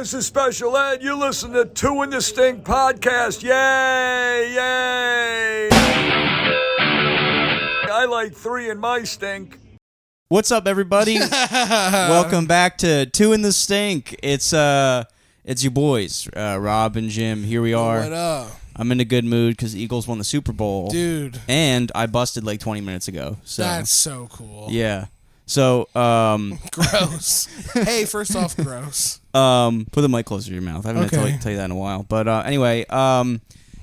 this is Special Ed. You listen to Two in the Stink podcast. Yay! Yay! I like three in my stink. What's up, everybody? Welcome back to Two in the Stink. It's your boys, Rob and Jim. Here we are. What up? I'm in a good mood because the Eagles won the Super Bowl. Dude. And I busted like 20 minutes ago. So that's so cool. Yeah. So, gross. Hey, first off, gross. Put the mic closer to your mouth. I haven't tell you that in a while. But anyway,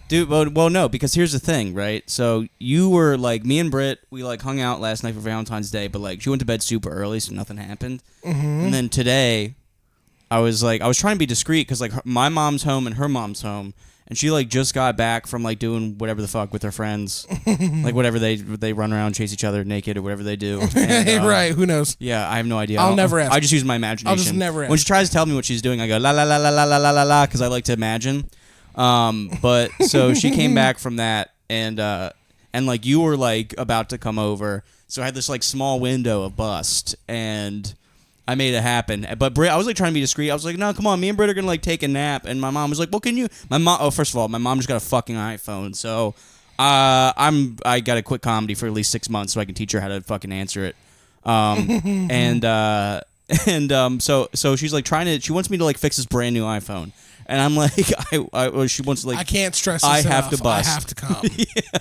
dude, well, no, because here's the thing, right? So you were like, me and Britt, we like hung out last night for Valentine's Day, but like she went to bed super early, so nothing happened. Mm-hmm. And then today, I was trying to be discreet because like my mom's home and her mom's home. And she like just got back from like doing whatever the fuck with her friends, like whatever they run around, chase each other naked or whatever they do. And, right? Who knows? Yeah, I have no idea. I'll never ask. I just use my imagination. I'll just never ask. When she tries to tell me what she's doing, I go la la la la la la la la because I like to imagine. But so she came back from that, and like you were like about to come over, so I had this like small window of bust and. I made it happen, but Britt, I was like trying to be discreet. I was like, "No, come on, me and Britt are gonna like take a nap." And my mom was like, "Well, can you?" My mom. Oh, first of all, my mom just got a fucking iPhone, so I got to quit comedy for at least 6 months so I can teach her how to fucking answer it. So she's like she wants me to like fix this brand new iPhone, and I'm like, she wants to like. I can't stress this enough. Have to bust. I have to come. Yeah.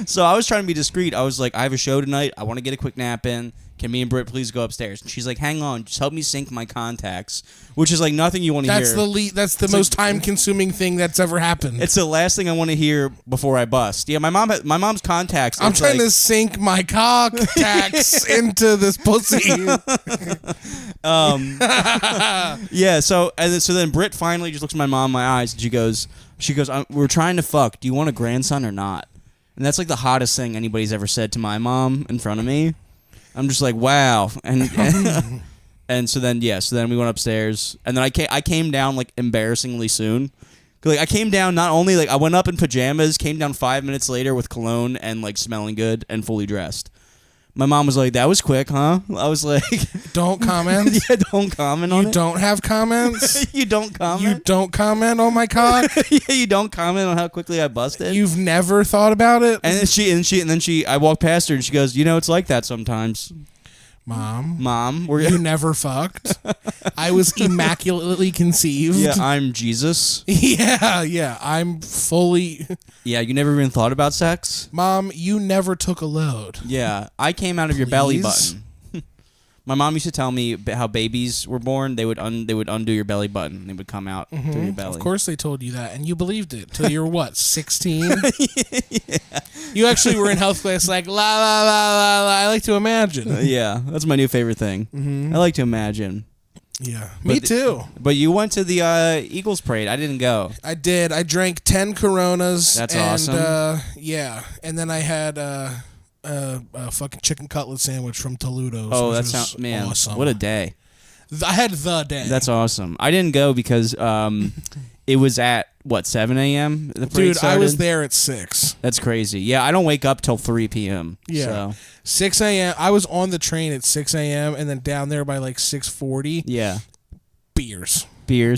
So I was trying to be discreet. I was like, I have a show tonight. I want to get a quick nap in. Can me and Britt please go upstairs? And she's like, hang on, just help me sync my contacts, which is like nothing you want to hear. That's the most time-consuming thing that's ever happened. It's the last thing I want to hear before I bust. Yeah, my mom's contacts. I'm trying to sync my contacts into this pussy. Yeah. So then Britt finally just looks at my mom in my eyes and she goes, we're trying to fuck. Do you want a grandson or not? And that's like the hottest thing anybody's ever said to my mom in front of me. I'm just like, wow, and so then we went upstairs, and then I came down like embarrassingly soon. Like I came down not only like I went up in pajamas, came down 5 minutes later with cologne and like smelling good and fully dressed. My mom was like, "That was quick, huh?" I was like, "Don't comment." Yeah, don't comment on it. You don't have comments. You don't comment. You don't comment on my cock. Yeah, you don't comment on how quickly I busted. You've never thought about it. And then I walked past her and she goes, "You know, it's like that sometimes." Mom, you never fucked. I was immaculately conceived. Yeah, I'm Jesus. Yeah, I'm fully. Yeah, you never even thought about sex? Mom, you never took a load. Yeah, I came out of your belly button. My mom used to tell me how babies were born. They would undo your belly button. They would come out through your belly. Of course they told you that, and you believed it till you were what, 16? Yeah. You actually were in health class like, la, la, la, la, la. I like to imagine. Yeah, that's my new favorite thing. Mm-hmm. I like to imagine. Yeah, me too. But you went to the Eagles parade. I didn't go. I did. I drank 10 Coronas. That's awesome. Yeah, and then I had a fucking chicken cutlet sandwich from Toledo's. Oh, that sounds awesome. What a day. I had the day. That's awesome. I didn't go because it was at, 7 a.m.? The parade Dude, started? I was there at 6. That's crazy. Yeah, I don't wake up till 3 p.m. Yeah. So. 6 a.m. I was on the train at 6 a.m. and then down there by like 6:40. Yeah. Beers.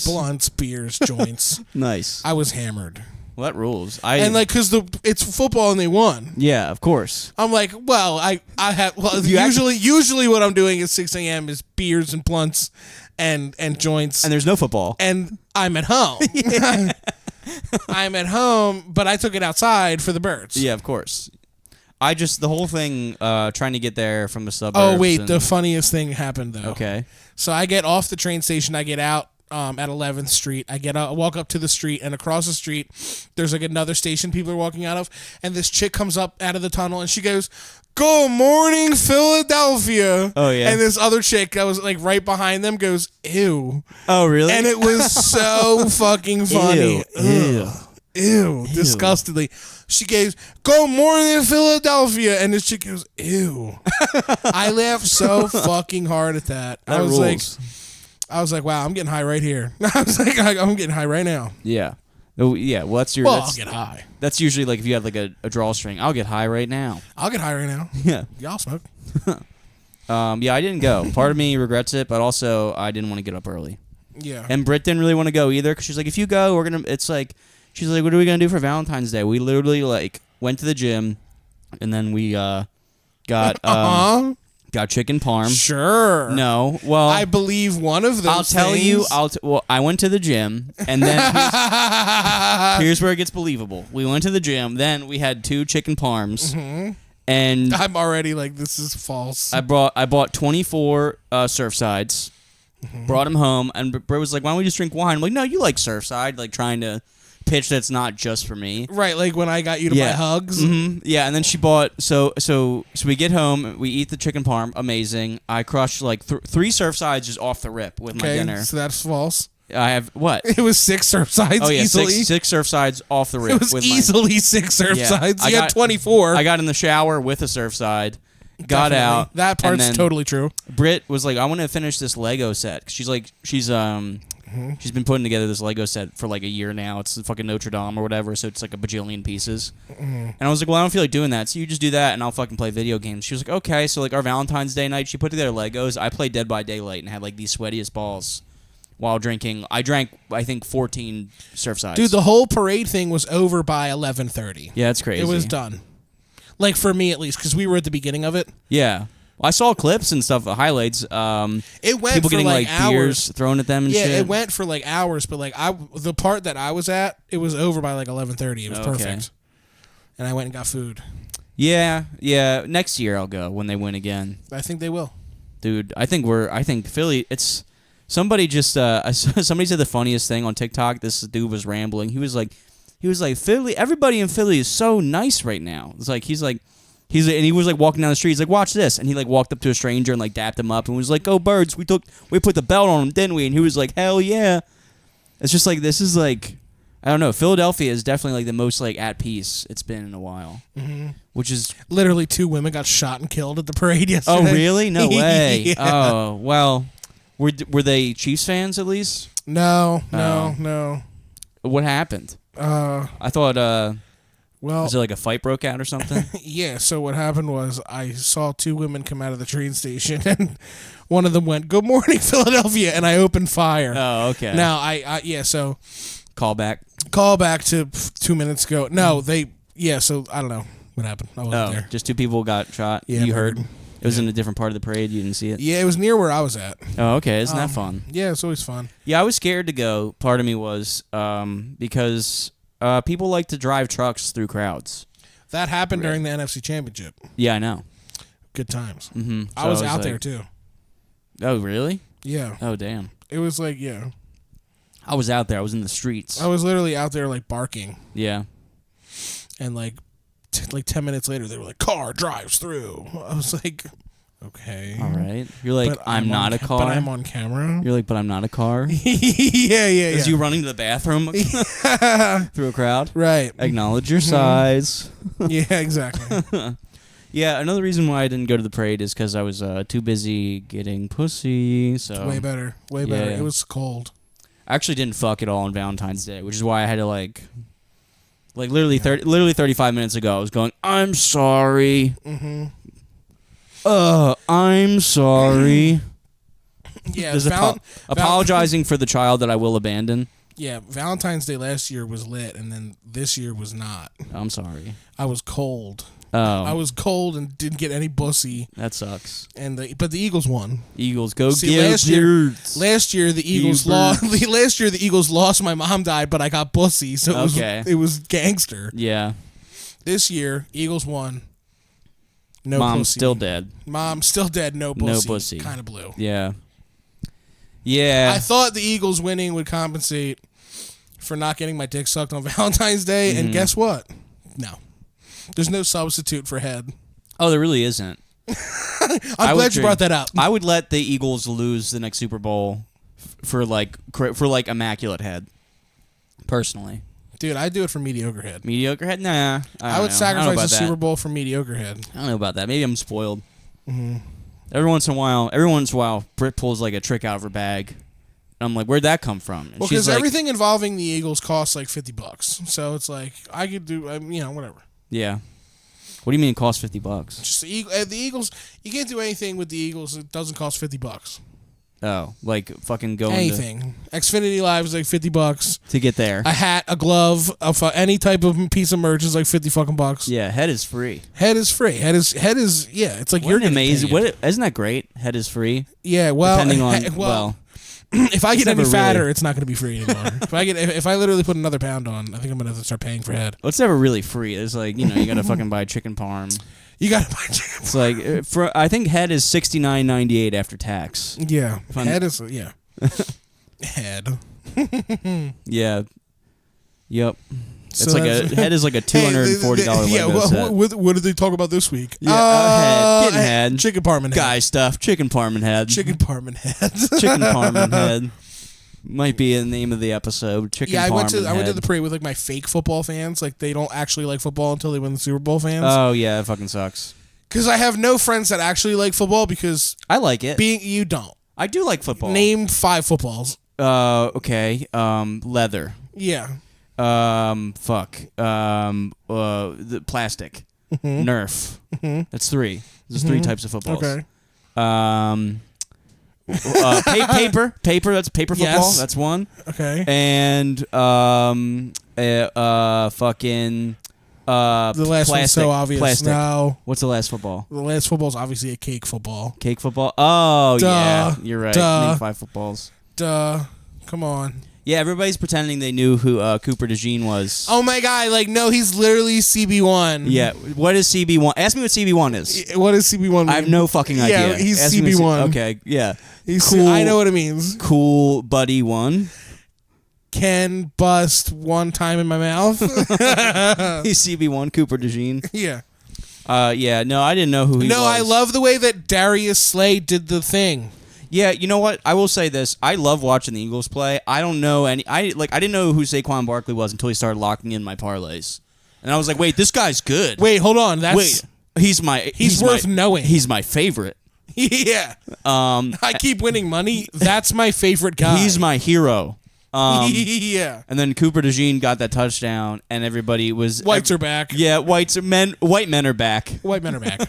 Blunts, beers, joints. Nice. I was hammered. Well, that rules. And like, because it's football and they won. Yeah, of course. I'm like, well, I have. Well, usually what I'm doing at 6 a.m. is beers and blunts and joints. And there's no football. And I'm at home. Yeah. I'm at home, but I took it outside for the birds. Yeah, of course. The whole thing, trying to get there from the suburbs. Oh, wait, the funniest thing happened, though. Okay. So I get off the train station, I get out at 11th Street. I walk up to the street, and across the street, there's like another station people are walking out of, and this chick comes up out of the tunnel, and she goes, "Good morning, Philadelphia." Oh, yeah. And this other chick that was like right behind them goes, "Ew." Oh, really? And it was so fucking funny. Ew. Disgustingly. She goes, "Good morning, Philadelphia." And this chick goes, "Ew." I laughed so fucking hard at that. That rules. I was like, wow, I'm getting high right here. I was like, I'm getting high right now. Yeah. Oh, yeah. Well, I'll get high. That's usually like if you had like a drawstring. I'll get high right now. I'll get high right now. Yeah. Y'all smoke. Yeah, I didn't go. Part of me regrets it, but also I didn't want to get up early. Yeah. And Britt didn't really want to go either because she's like, if you go, she's like, what are we gonna do for Valentine's Day? We literally like went to the gym, and then we got got chicken parm. Sure. No, well, I believe one of those. I'll tell things. you. Well, I went to the gym, and then here's where it gets believable. We went to the gym, then we had 2 chicken parms, and I'm already like, this is false. I bought 24 Surfsides, brought them home, and Britt was like, "Why don't we just drink wine?" I'm like, "No, you like Surfside," like trying to pitch that's not just for me. Right, like when I got you to buy hugs. Mm-hmm. Yeah, and then she bought so we get home, we eat the chicken parm, amazing. I crushed like 3 Surfsides just off the rip with my dinner. So that's false. I have what? It was 6 Surfsides. Oh yeah, easily. six Surfsides off the rip. It was easily 6 Surfsides. You had 24. I got in the shower with a Surfside, got out. That part's totally true. Britt was like, "I want to finish this Lego set." 'Cause she's been putting together this Lego set for like a year now. It's fucking Notre Dame or whatever, so it's like a bajillion pieces. And I was like, well, I don't feel like doing that, so you just do that and I'll fucking play video games. She was like, okay. So like our Valentine's Day night, she put together Legos. I played Dead by Daylight and had like the sweatiest balls while drinking. I drank, I think, 14 Surfsides. Dude, the whole parade thing was over by 11:30. Yeah, it's crazy. It was done. Like for me at least, because we were at the beginning of it. Yeah. I saw clips and stuff, highlights. It went people for getting like hours. beers thrown at them and shit. Yeah, it went for like hours, but like the part that I was at, it was over by like 11:30. It was perfect. And I went and got food. Yeah. Next year I'll go when they win again. I think they will. Dude, I think Philly. It's somebody just somebody said the funniest thing on TikTok. This dude was rambling. He was like Philly. Everybody in Philly is so nice right now. It's like and he was like walking down the street. He's like, watch this, and he like walked up to a stranger and like dapped him up and was like, "Go Birds! We put the belt on him, didn't we?" And he was like, "Hell yeah!" It's just like this is like, I don't know. Philadelphia is definitely like the most like at peace it's been in a while, which is literally 2 women got shot and killed at the parade yesterday. Oh really? No way. Yeah. Oh well, were they Chiefs fans at least? No. What happened? I thought. Well, was it like a fight broke out or something? Yeah, so what happened was I saw 2 women come out of the train station, and one of them went, "Good morning, Philadelphia," and I opened fire. Oh, okay. Now, so... Call back to 2 minutes ago. No, so I don't know what happened. I wasn't there. Just 2 people got shot? Yeah, you heard? It was in a different part of the parade. You didn't see it? Yeah, it was near where I was at. Oh, okay. Isn't that fun? Yeah, it's always fun. Yeah, I was scared to go. Part of me was because... people like to drive trucks through crowds. That happened during the NFC Championship. Yeah, I know. Good times. Mm-hmm. So I was out there too. Oh, really? Yeah. Oh, damn. It was like, yeah. I was out there. I was in the streets. I was literally out there like barking. Yeah. And like 10 minutes later, they were like, "Car drives through." I was like, okay. All right. You're like, but I'm not a car. But I'm on camera. You're like, but I'm not a car. Yeah. As you running to the bathroom through a crowd. Right. Acknowledge your size. Yeah, exactly. Yeah, another reason why I didn't go to the parade is because I was too busy getting pussy. So Way better. It was cold. I actually didn't fuck at all on Valentine's Day, which is why I had to literally 35 minutes ago, I was going, "I'm sorry." Mm-hmm. I'm sorry. Yeah, apologizing for the child that I will abandon. Yeah, Valentine's Day last year was lit, and then this year was not. I'm sorry. I was cold. Oh. I was cold and didn't get any pussy. That sucks. But the Eagles won. Eagles go. See, last year the Eagles lost. Last year the Eagles lost. My mom died, but I got pussy, so it was gangster. Yeah. This year Eagles won. No Mom's pussy. still dead. Mom's still dead. No pussy. No pussy. Kind of blue. Yeah. Yeah. I thought the Eagles winning would compensate for not getting my dick sucked on Valentine's Day, and guess what? No. There's no substitute for head. Oh, there really isn't. I'm glad you brought that up. I would let the Eagles lose the next Super Bowl for immaculate head. Personally. Dude, I'd do it for mediocre head. Mediocre head? Nah. I would sacrifice the Super Bowl for mediocre head. I don't know about that. Maybe I'm spoiled. Mm-hmm. Every once in a while, Britt pulls like a trick out of her bag. I'm like, where'd that come from? And well, because everything involving the Eagles costs like $50. So it's like, I could do, whatever. Yeah. What do you mean it costs $50? Just the Eagles, you can't do anything with the Eagles that doesn't cost $50. Oh, like fucking going Anything. Xfinity Live is like $50. to get there. A hat, a glove, any type of piece of merch is like $50 fucking bucks. Yeah, head is free. Head is free. Head is yeah. It's like What you're an getting amazing. paid. Isn't that great? Head is free. Yeah, well, Depending on well, if I get any never fatter, really- it's not going to be free anymore. if I literally put another pound on, I think I'm going to have to start paying for head. well, it's never really free. There's like you gotta fucking buy chicken parm. You got to buy chicken. It's like I think head is $69.98 after tax. Yeah, Fun. head is head. Yeah. Yep. It's So like that's- head is like a $240 Yeah, Lego set. what did they talk about this week? Yeah, head. Getting head. Chicken parm and head. Guy stuff. Chicken parm and head. Chicken parm and head. Chicken parm and head. Might be the name of the episode. Chicken Yeah, I went parm and to head. the parade with like my fake football fans. Like they don't actually like football until they win the Super Bowl fans. Oh yeah, it fucking sucks. Because I have no friends that actually like football. Because I like it. you don't. I do like football. Name 5 footballs. Okay. Leather. Yeah. The plastic. Nerf. That's 3. There's 3 types of footballs. Okay. Paper. That's paper football. Yes. That's 1. Okay. And fucking The last one's so obvious. Plastic. No. What's the last football? The last football is obviously a cake football. Cake football. Oh Duh. yeah, you're right. Duh. Name 5 footballs. Duh. Come on. Yeah, everybody's pretending they knew who Cooper DeJean was. Oh my god, like no, he's literally CB1. Yeah, what is CB1? Ask me what CB1 is. What does CB1 mean? I have no fucking idea. Yeah, he's Ask me CB1. Okay, yeah. He's cool. I know what it means. Cool buddy 1. Can bust one time in my mouth. He's CB1, Cooper DeJean. Yeah. Yeah, no, I didn't know who he was. No, I love the way that Darius Slay did the thing. Yeah, you know what? I will say this. I love watching the Eagles play. I don't know any. I didn't know who Saquon Barkley was until he started locking in my parlays, and I was like, "Wait, this guy's good." Wait, hold on. That's he's worth knowing. He's my favorite. Yeah. I keep winning money. That's my favorite guy. He's my hero. Yeah. And then Cooper DeJean got that touchdown, and everybody was Whites are back. Yeah, white men are back. White men are back.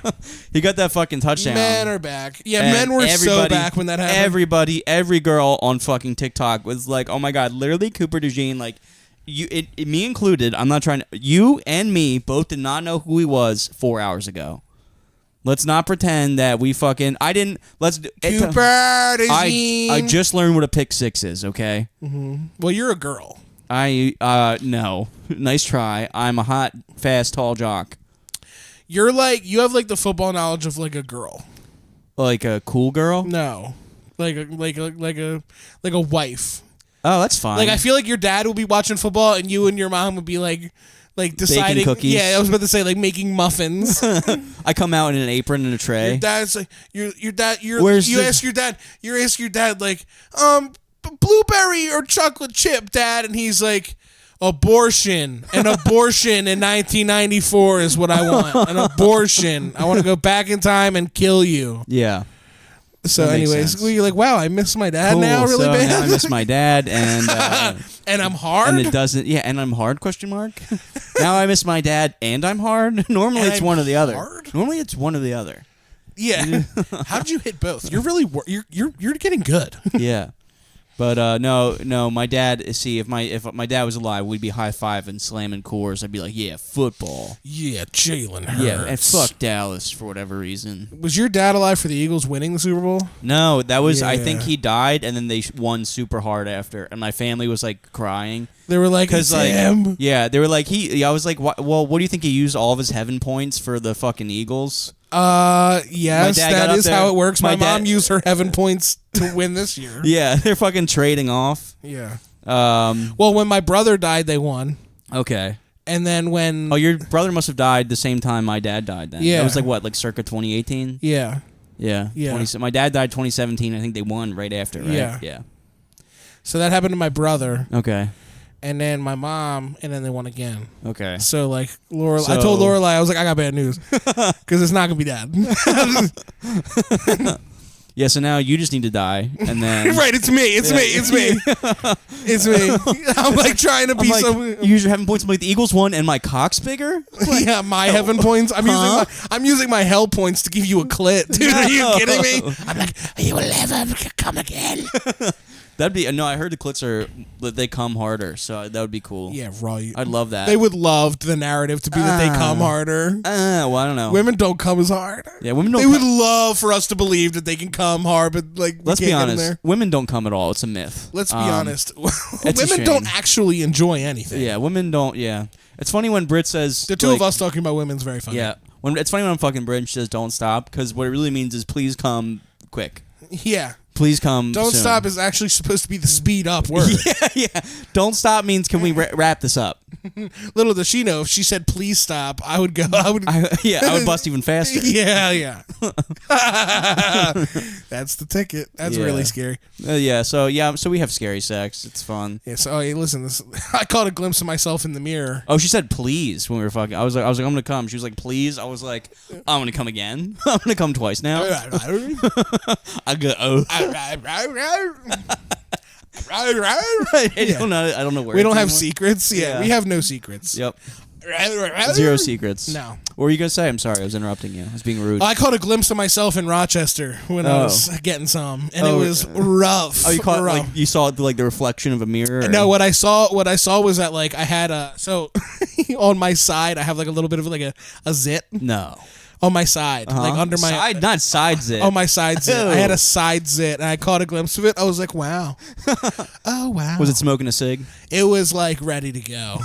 He got that fucking touchdown. Men are back. Yeah, And men were so back when that happened. Every girl on fucking TikTok was like, "Oh my god, literally Cooper DeJean." Like, me included. I'm not trying to. You and me both did not know who he was 4 hours ago. Let's not pretend that we fucking. I didn't. Let's. Cooper DeJean. I just learned what a pick 6 is. Okay. Well, you're a girl. No. Nice try. I'm a hot, fast, tall jock. You're like you have like the football knowledge of like a girl. Like a cool girl? No, like a wife. Oh, that's fine. Like I feel like your dad would be watching football, and you and your mom would be like deciding. Baking cookies. Yeah, I was about to say like making muffins. I come out in an apron and a tray. Your dad's like your dad. Where's ask your dad like blueberry or chocolate chip, Dad, and he's like. Abortion. An abortion in 1994 is what I want. An abortion. I want to go back in time and kill you. Yeah. So, That makes anyways, sense. you're like, wow, I miss my dad Cool. now, really So bad. now I miss my dad, and and I'm hard. and it doesn't. Yeah, and I'm hard? Question mark. Now I miss my dad, and I'm hard. Normally And it's I'm one or the other. hard? Normally it's one or the other. Yeah. How did you hit both? You're really you're getting good. Yeah. But no, my dad. See, if my dad was alive, we'd be high five and slamming cores. I'd be like, yeah, football. Yeah, Jalen Hurts. Yeah, and fuck Dallas for whatever reason. Was your dad alive for the Eagles winning the Super Bowl? No, that was. I Yeah. think he died, and then they won super hard after, and my family was like crying. They were like, Because like, him. yeah, they were like I was like, well, what do you think he used all of his heaven points for the fucking Eagles? Yes, dad got that up is there. how it works. My My mom dad- used her heaven points to win this year. Yeah, they're fucking trading off. Yeah. Um, Well, when my brother died, they won. okay. And then when Oh, your brother must have died the same time my dad died. Then Yeah. that was like what, like circa 2018. yeah. Yeah, Yeah. My dad died 2017. I think they won right after. Right? Yeah. Yeah. So that happened to my brother, Okay. and then my mom, and then they won again. Okay. So like Laura, I So- told Lorelai, I was like, I got bad news because it's not gonna be Dad. Yeah, so now you just need to die, and then Right, it's me. It's me. I'm like trying to be you're having points. I'm like, the Eagles won, and my cock's bigger. Yeah, my heaven points. I'm using my hell points to give you a clit, dude. Are you kidding me? I'm like, you will never come again. That'd be no. I heard the clits they come harder, so that would be cool. Yeah, right. I'd love that. They would love the narrative to be that they come harder. Well, I don't know. Women don't come as hard. Yeah, women don't. They would love for us to believe that they can come hard, but like, let's be honest. Women don't come at all. It's a myth. Let's be honest. It's a Women shame. don't actually enjoy anything. Yeah, women don't. Yeah, it's funny when Brit says the two of us talking about women's very funny. Yeah, it's funny when I'm fucking Brit and she says don't stop, because what it really means is please come quick. Yeah. Please come. Don't soon. stop is actually supposed to be the speed up word. Yeah. Don't stop means can we wrap this up? Little does she know, if she said please stop, I would go. I would bust even faster. Yeah. That's the ticket. That's really scary. So we have scary sex. It's fun. Yeah. So hey, listen, I caught a glimpse of myself in the mirror. Oh, she said please when we were fucking. I was like I'm gonna come. She was like please. I was like I'm gonna come again. I'm gonna come twice now. I go I don't know where. We don't have secrets. Yeah, we have no secrets. Yep. Zero secrets. No. What were you gonna say? I'm sorry, I was interrupting you. I was being rude. I caught a glimpse of myself in Rochester when I was getting some, and it was rough. Oh, you caught like you saw the reflection of a mirror? Or? No, what I saw was that like I had on my side I have like a little bit of like a zit. No. On my side, like under my side, not side zit. On my side zit, I had a side zit, and I caught a glimpse of it. I was like, "Wow, oh wow!" Was it smoking a cig? It was like ready to go.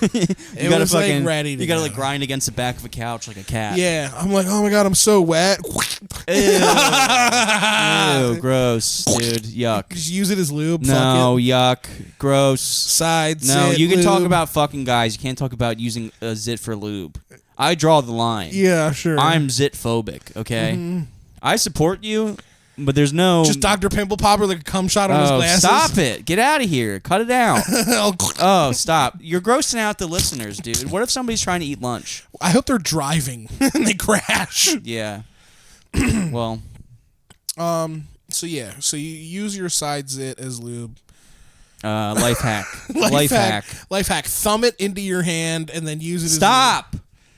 You gotta like grind against the back of a couch like a cat. Yeah, I'm like, oh my god, I'm so wet. Ew, gross, dude. Yuck. Just use it as lube. No, yuck, gross. Side zit. No, you can lube. talk about fucking guys. You can't talk about using a zit for lube. I draw the line. Yeah, sure. I'm zit phobic, okay? Mm-hmm. I support you, but there's no... Just Dr. Pimple Popper, like a cum shot on his glasses. Stop it. Get out of here. Cut it out. Oh, stop. You're grossing out the listeners, dude. What if somebody's trying to eat lunch? I hope they're driving and they crash. Yeah. Well. So you use your side zit as lube. Life hack. Life hack. Life hack. Thumb it into your hand and then use it Stop.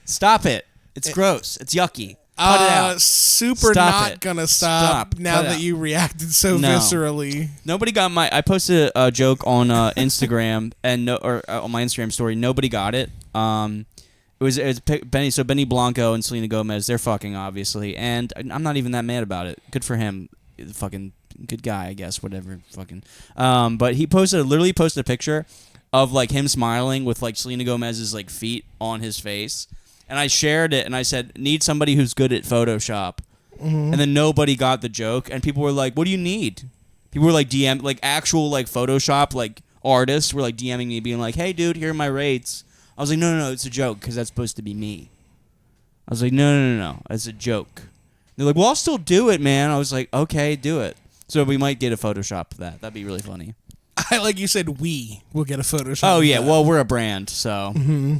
Stop it. It's gross. It's yucky. Cut it out. Super not gonna stop now that you reacted so viscerally. Nobody got I posted a joke on Instagram and on my Instagram story. Nobody got it. It was Benny. So Benny Blanco and Selena Gomez. They're fucking obviously, and I'm not even that mad about it. Good for him. Fucking good guy, I guess. Whatever. Fucking. But he literally posted a picture of like him smiling with like Selena Gomez's like feet on his face. And I shared it, and I said, need somebody who's good at Photoshop. Mm-hmm. And then nobody got the joke, and people were like, what do you need? People were like actual like Photoshop like artists were like DMing me being like, hey dude, here are my rates. I was like, no, it's a joke, because that's supposed to be me. I was like, no, it's a joke. They're like, well, I'll still do it, man. I was like, okay, do it. So we might get a Photoshop of that. That'd be really funny. I like you said, we will get a Photoshop. Oh yeah, well we're a brand, so... Mm-hmm.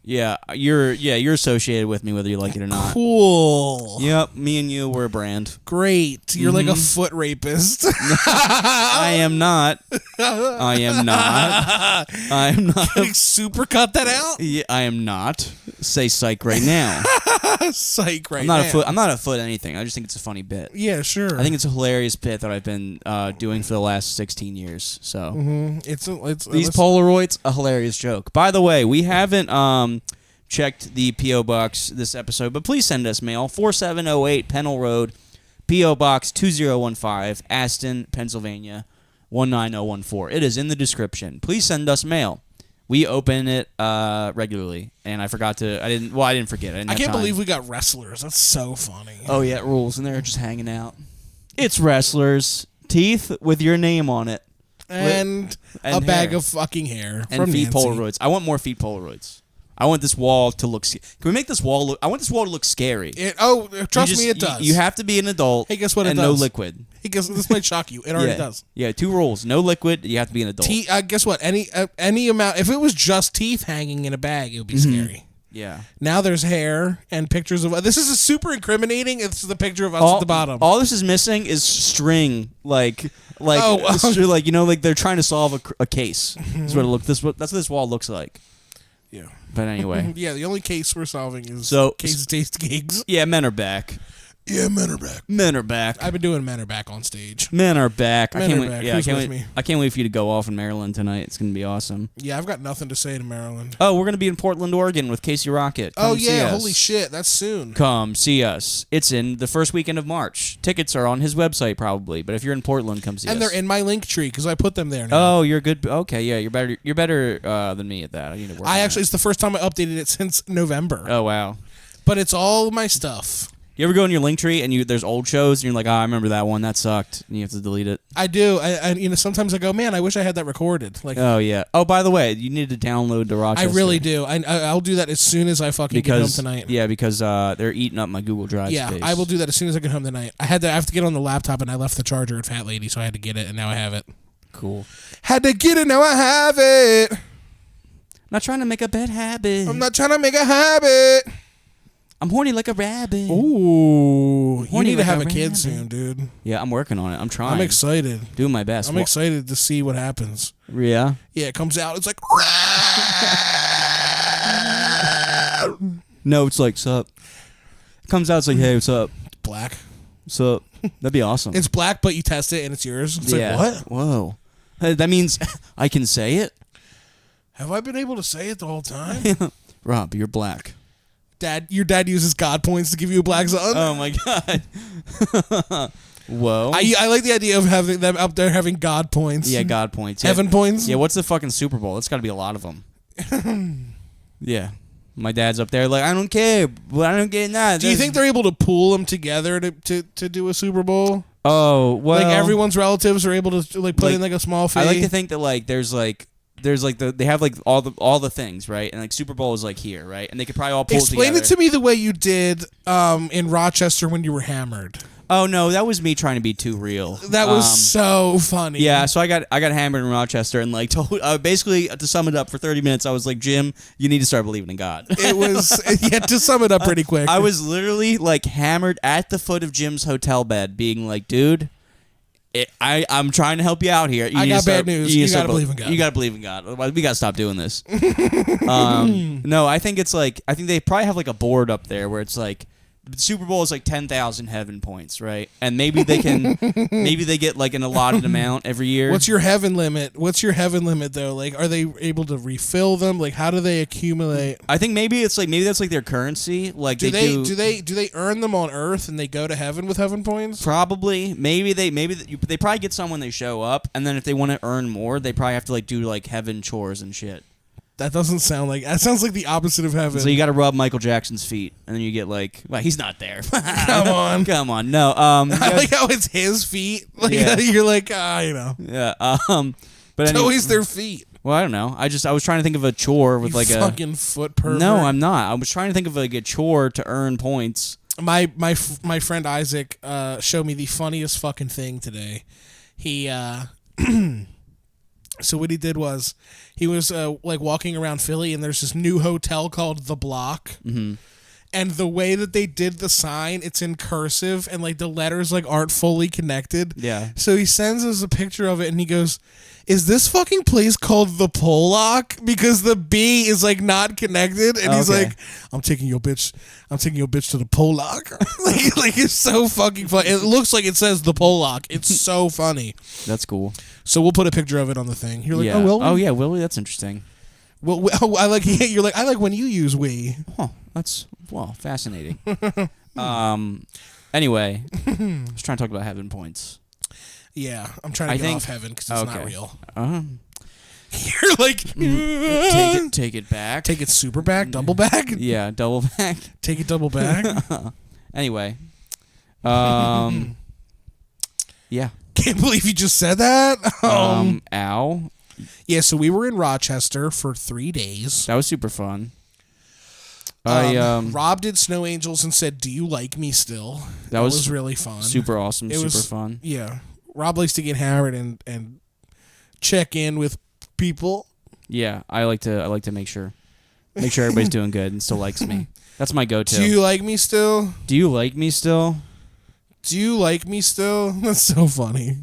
Yeah, you're associated with me whether you like it or not. Cool. Yep, me and you, we're a brand. Great. You're like a foot rapist. I am not. I'm not. Can you super cut that out? Yeah, I am not. Say psych right now. Psych right I'm now. I'm not a foot anything. I just think it's a funny bit. Yeah, sure. I think it's a hilarious bit that I've been doing for the last 16 years. So it's these Polaroids, a hilarious joke. By the way, we haven't checked the P.O. Box this episode, but please send us mail. 4708 Pennell Road, P.O. Box 2015, Aston, Pennsylvania 19014. It is in the description. Please send us mail. We open it regularly, and I didn't forget. I can't believe we got wrestlers. That's so funny. Oh yeah, it rules, and they're just hanging out. It's wrestlers, teeth with your name on it, and a bag of fucking hair and from feet Nancy. Polaroids. I want more feet Polaroids. I want this wall to look... Can we make this wall look... I want this wall to look scary. Trust me, it does. You have to be an adult. Hey, guess what and it does? no liquid. Hey, guess this might shock you. It already does. Yeah, 2 rules. No liquid. You have to be an adult. Guess what? Any amount... If it was just teeth hanging in a bag, it would be scary. Yeah. Now there's hair and pictures of. This is a super incriminating. It's the picture of us at the bottom. All this is missing is string, like like they're trying to solve a case. That's what it looks. That's what this wall looks like. Yeah. But anyway. Yeah, the only case we're solving is Case of Taste Gigs. Yeah, men are back. Yeah, men are back. Men are back. I've been doing men are back on stage. Men are back. Men I can't are wait. back. Yeah, Who's I can't with wait. me? I can't wait for you to go off in Maryland tonight. It's gonna be awesome. Yeah, I've got nothing to say to Maryland. Oh, we're gonna be in Portland, Oregon with Casey Rocket. Come see us. Holy shit, that's soon. Come see us. It's in the first weekend of March. Tickets are on his website probably, but if you're in Portland, come see us. And they're in my link tree because I put them there now. Oh, you're good. Okay, yeah, you're better. You're better than me at that. I need to work. It's the first time I updated it since November. Oh wow. But it's all my stuff. You ever go in your link tree and there's old shows and you're like, I remember that one, that sucked, and you have to delete it. I do. I sometimes I go, man, I wish I had that recorded. Like, oh yeah. Oh, by the way, you need to download the Rochester. I really do. I'll do that as soon as I fucking get home tonight. Yeah, because they're eating up my Google Drive space. I will do that as soon as I get home tonight. I have to get on the laptop and I left the charger at Fat Lady, so I had to get it and now I have it. Cool. Had to get it, now I have it. Not trying to make a bad habit. I'm not trying to make a habit. I'm horny like a rabbit. Ooh, you need to like have a a kid rabbit. soon, dude. Yeah, I'm working on it. I'm trying. I'm excited. Doing my best. I'm excited to see what happens. Yeah? Yeah, it comes out. It's like. No, it's like, sup. It comes out, it's like, hey, what's up? Black. What's up? That'd be awesome. It's black, but you test it and it's yours. It's like, what? Whoa. That means I can say it? Have I been able to say it the whole time? Rob, you're black. Your dad uses God points to give you a black son? Oh, my God. Whoa. I like the idea of having them up there having God points. Yeah, God points. Heaven points? Yeah, what's the fucking Super Bowl? It's got to be a lot of them. Yeah. My dad's up there like, I don't care, but I don't get that. Do you think they're able to pool them together to do a Super Bowl? Oh, well. Like everyone's relatives are able to like put in like a small fee? I like to think that like there's like they have like all the things, right? And like Super Bowl is like here, right? And they could probably all pull Explain together. it to me the way you did in Rochester when you were hammered. Oh no, that was me trying to be too real. That was so funny. Yeah, so I got hammered in Rochester and like told basically to sum it up for 30 minutes, I was like, Jim, you need to start believing in God. It was to sum it up pretty quick. I was literally like hammered at the foot of Jim's hotel bed, being like, dude. I'm trying to help you out here. I got bad news. You gotta believe in God. You gotta believe in God. Otherwise, we gotta stop doing this. No, I think they probably have like a board up there where it's like the Super Bowl is like 10,000 heaven points, right? And maybe they get like an allotted amount every year. What's your heaven limit? Though? Like, are they able to refill them? Like, how do they accumulate? I think maybe that's like their currency. Like do they earn them on Earth and they go to heaven with heaven points? Probably. Maybe they probably get some when they show up, and then if they want to earn more, they probably have to like do like heaven chores and shit. That doesn't sound like. That sounds like the opposite of heaven. So you got to rub Michael Jackson's feet, and then you get like, well, he's not there. Come on. No. I like how it's his feet. Like you're like, you know. Yeah. But it's anyway, always their feet. Well, I don't know. I was trying to think of a chore with like a fucking foot pervert. No, I'm not. I was trying to think of like a chore to earn points. My friend Isaac showed me the funniest fucking thing today. He So what he did was he was like walking around Philly, and there's this new hotel called The Block. Mm-hmm. And the way that they did the sign, it's in cursive, and like the letters like aren't fully connected. Yeah. So he sends us a picture of it, and he goes, "Is this fucking place called the Pollock? Because the B is like not connected." And he's like, "I'm taking your bitch to the Pollock." like it's so fucking funny. It looks like it says the Pollock. It's so funny. That's cool. So we'll put a picture of it on the thing. You're like, yeah. "Oh, will we?" Oh yeah, will we? That's interesting. Well, I like. You're like, I like when you use we. Oh, that's fascinating. Anyway, I was trying to talk about heaven points. Yeah, I'm trying to get off heaven because it's not real. You're like, take it back. Take it super back, double back. Yeah, double back. Take it double back. Anyway, yeah. Can't believe you just said that. Ow. Yeah, so we were in Rochester for 3 days. That was super fun. Rob did Snow Angels and said, "Do you like me still?" That was really fun. Super awesome. Super fun. Yeah. Rob likes to get hammered and check in with people. Yeah, I like to make sure. Make sure everybody's doing good and still likes me. That's my go-to. Do you like me still? Do you like me still? Do you like me still? That's so funny.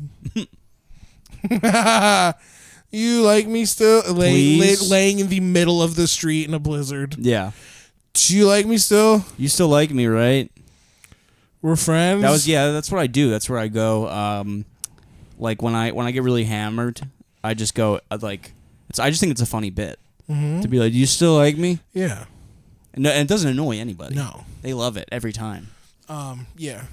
You like me still? Laying in the middle of the street in a blizzard. Yeah. Do you like me still? You still like me, right? We're friends. That's what I do. That's where I go. Like when I get really hammered, I just go I just think it's a funny bit to be like, "Do you still like me?" Yeah. And it doesn't annoy anybody. No. They love it every time. Yeah.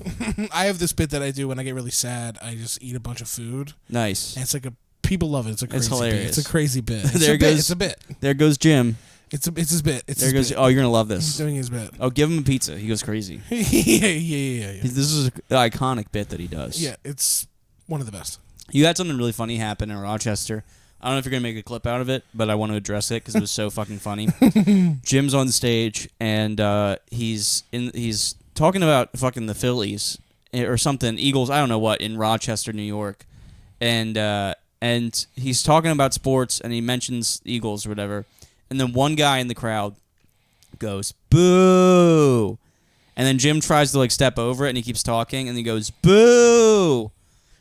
I have this bit that I do when I get really sad. I just eat a bunch of food. Nice. And it's like people love it. It's a crazy hilarious. bit. It's a crazy bit. It's a bit. There goes Jim. It's his bit. It's There his goes. bit. Oh, you're gonna love this. He's doing his bit. Oh, give him a pizza. He goes crazy. Yeah. This is an iconic bit that he does. Yeah, it's one of the best. You had something really funny happen in Rochester. I don't know if you're going to make a clip out of it, but I want to address it because it was so fucking funny. Jim's on stage, and he's talking about fucking the Phillies or something, Eagles, I don't know what, in Rochester, New York. And he's talking about sports, and he mentions Eagles or whatever. And then one guy in the crowd goes, "Boo!" And then Jim tries to step over it, and he keeps talking, and he goes, "Boo!"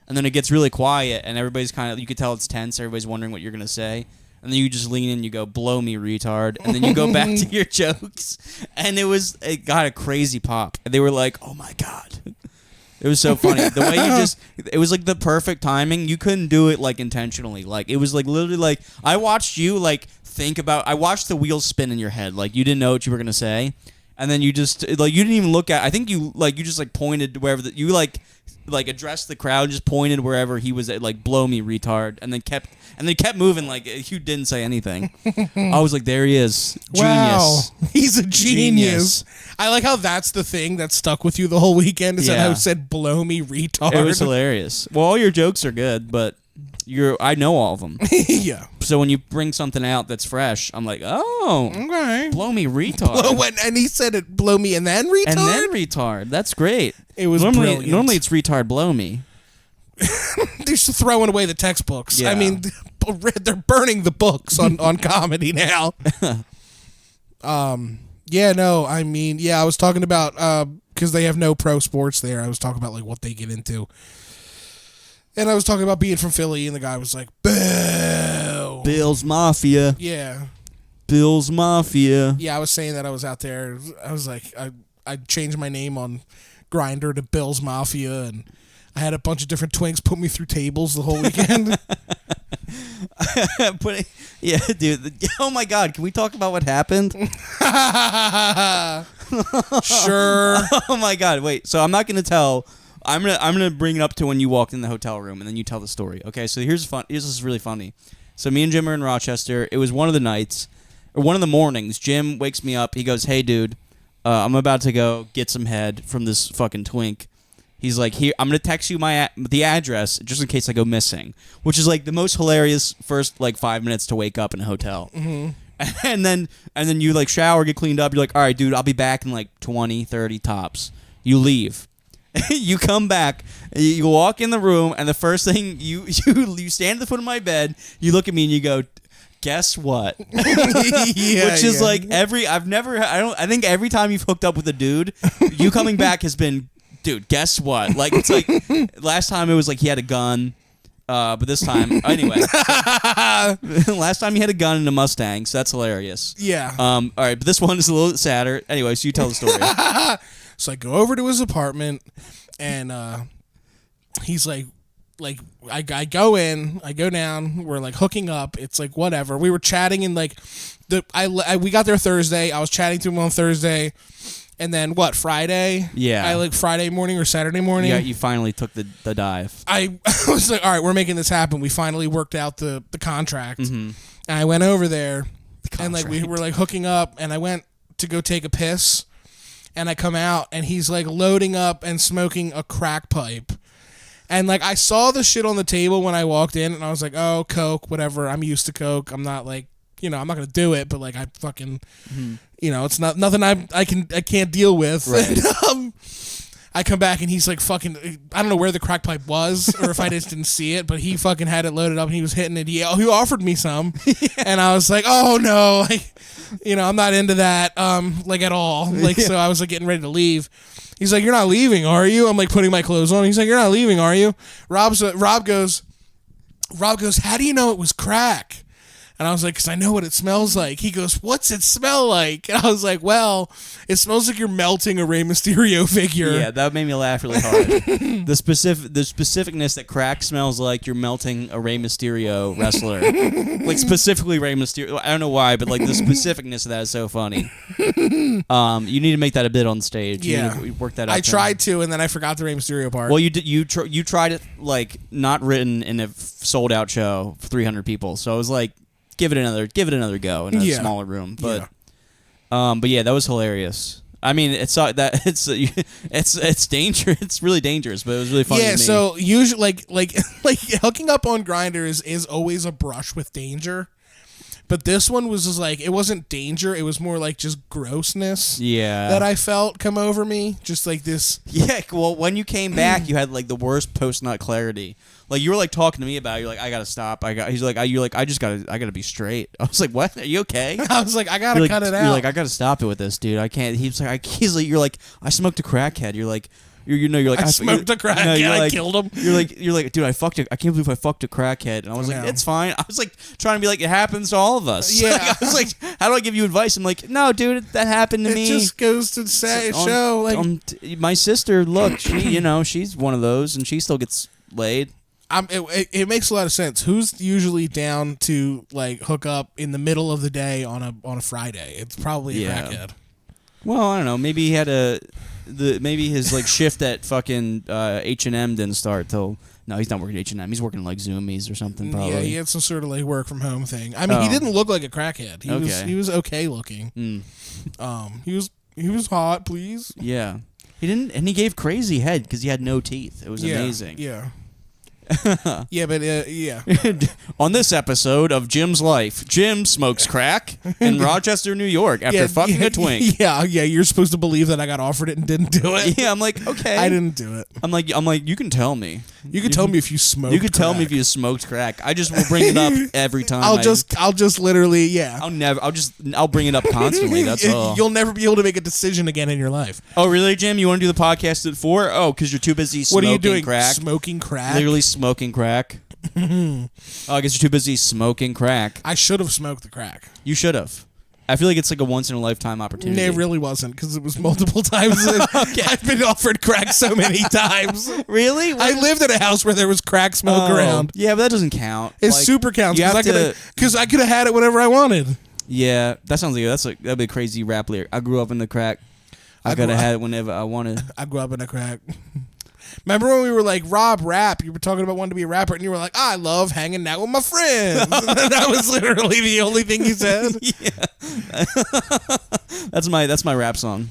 And then it gets really quiet, and everybody's you could tell it's tense. Everybody's wondering what you're going to say. And then you just lean in and you go, "Blow me, retard." And then you go back to your jokes. And it got a crazy pop. And they were like, "Oh my God." It was so funny. The way it was the perfect timing. You couldn't do it intentionally. It was literally I watched you think about, I watched the wheels spin in your head. You didn't know what you were going to say. And then you just, you didn't even look at, I think you just pointed wherever, you addressed the crowd, just pointed wherever he was at, "Blow me, retard," and then kept moving you didn't say anything. I was like, there he is. Genius. Wow. He's a genius. I like how that's the thing that stuck with you the whole weekend is that I said, "Blow me, retard." It was hilarious. Well, all your jokes are good, but I know all of them. Yeah. So when you bring something out that's fresh, I'm like, oh, okay. Blow me, retard. And he said it, "Blow me and then retard." And then retard. That's great. It was normally brilliant. it's retard, blow me. They're just throwing away the textbooks. Yeah. I mean, they're burning the books on comedy now. Yeah, no, I mean, yeah, I was talking about, because they have no pro sports there, I was talking about, what they get into. And I was talking about being from Philly, and the guy was like, "Boo." Bill's Mafia. Yeah. Bill's Mafia. Yeah, I was saying that I was out there. I was like, I changed my name on Grindr to Bill's Mafia, and I had a bunch of different twinks put me through tables the whole weekend. Yeah, dude. Oh my God, can we talk about what happened? Sure. Oh my God, wait. So I'm not gonna tell. I'm gonna bring it up to when you walked in the hotel room, and then you tell the story. Okay, so here's this is really funny. So me and Jim are in Rochester. It was one of the nights, or one of the mornings. Jim wakes me up. He goes, "Hey, dude, I'm about to go get some head from this fucking twink." He's like, "Here, I'm gonna text you the address just in case I go missing," which is the most hilarious first 5 minutes to wake up in a hotel. Mm-hmm. And then you shower, get cleaned up. You're like, "All right, dude, I'll be back in 20, 30 tops." You leave. You come back, you walk in the room, and the first thing you stand at the foot of my bed, you look at me and you go, "Guess what?" Yeah, which is I think every time you've hooked up with a dude, you coming back has been, "Dude, guess what?" It's last time it was he had a gun, but this time anyway. Last time he had a gun and a Mustang, so that's hilarious. Yeah. All right, but this one is a little sadder. Anyway, so you tell the story. So I go over to his apartment, and he's like I go in, I go down, we're hooking up. It's whatever. We were chatting and we got there Thursday. I was chatting to him on Thursday, and then Friday? Yeah. I Friday morning or Saturday morning. Yeah, you finally took the dive. I was like, all right, we're making this happen. We finally worked out the contract, Mm-hmm. and I went over there, and we were hooking up, and I went to go take a piss. And I come out, and he's loading up and smoking a crack pipe. And I saw the shit on the table when I walked in, and I was like, "Oh, coke, whatever. I'm used to coke. I'm not I'm not gonna do it, but I fucking, it's not nothing I can't deal with." Right. And, I come back and he's like fucking, I don't know where the crack pipe was or if I just didn't see it, but he fucking had it loaded up and he was hitting it. He offered me some and I was like, oh no, like, I'm not into that, like at all. Like, so I was like getting ready to leave. He's like, you're not leaving, are you? I'm like putting my clothes on. He's like, you're not leaving, are you? Rob goes, how do you know it was crack? And I was like, because I know what it smells like. He goes, what's it smell like? And I was like, well, it smells like you're melting a Rey Mysterio figure. Yeah, that made me laugh really hard. the specificness that crack smells like you're melting a Rey Mysterio wrestler. Like, specifically Rey Mysterio. I don't know why, but, like, the specificness of that is so funny. You need to make that a bit on stage. Yeah. You work that out. I tried to, and then I forgot the Rey Mysterio part. Well, you tried it, like, not written in a sold-out show for 300 people. So I was like, give it another go in a smaller room. But yeah, that was hilarious. I mean, it's dangerous. It's really dangerous, but it was really funny. Yeah, to me. so usually like hooking up on Grindr is always a brush with danger. But this one was just like, it wasn't danger, it was more like just grossness. Yeah. That I felt come over me, just like this. Yeah, well, when you came back, you had like the worst post-nut clarity. Like, you were like talking to me about it. You're like, I gotta stop. I gotta be straight. I was like, what? Are you okay? I was like, I gotta cut it out. You're like, I gotta stop it with this, dude. I can't. He's like, you're like, I smoked a crackhead. You're like, you're like, I smoked a crackhead. I killed him. You're like, dude, I can't believe I fucked a crackhead. And I was like, it's fine. I was like trying to be like, it happens to all of us. Yeah. Like, I was like, how do I give you advice? I'm like, no, dude, that happened to me. It just goes to show like my sister. Look, she, she's one of those, and she still gets laid. It makes a lot of sense. Who's usually down to like hook up in the middle of the day on a Friday? It's probably a crackhead. Well, I don't know. Maybe he had maybe his like shift at fucking H&M didn't start till. No, he's not working at H&M. He's working like Zoomies or something. Probably. Yeah, he had some sort of like work from home thing. I mean, he didn't look like a crackhead. He was okay looking. He was hot. Please. Yeah, he didn't, and he gave crazy head because he had no teeth. It was amazing. Yeah. Yeah, but yeah. On this episode of Jim's life, Jim smokes crack in Rochester, New York after fucking a twink. Yeah, you're supposed to believe that I got offered it and didn't do it. Yeah, I'm like, okay. I didn't do it. I'm like, you can tell me. You can tell me if you smoked. You can tell me crack. if you smoked crack. I just will bring it up every time. I'll just literally, I'll bring it up constantly. That's all. You'll never be able to make a decision again in your life. Oh, really, Jim? You want to do the podcast at 4? Oh, because you're too busy smoking What are you doing? Crack. Smoking crack? Literally smoking crack. Oh, I guess you're too busy smoking crack. I should have smoked the crack. You should have. I feel like it's like a once-in-a-lifetime opportunity. It really wasn't, because it was multiple times. Okay. I've been offered crack so many times. Really? I lived in a house where there was crack smoke around. Yeah, but that doesn't count. It super counts, because I could have had it whenever I wanted. Yeah, that sounds like that'd be a crazy rap lyric. I grew up in the crack. I could have had it whenever I wanted. I grew up in the crack. Remember when we were like, Rob, rap? You were talking about wanting to be a rapper, and you were like, I love hanging out with my friends. That was literally the only thing you said. Yeah. That's my rap song.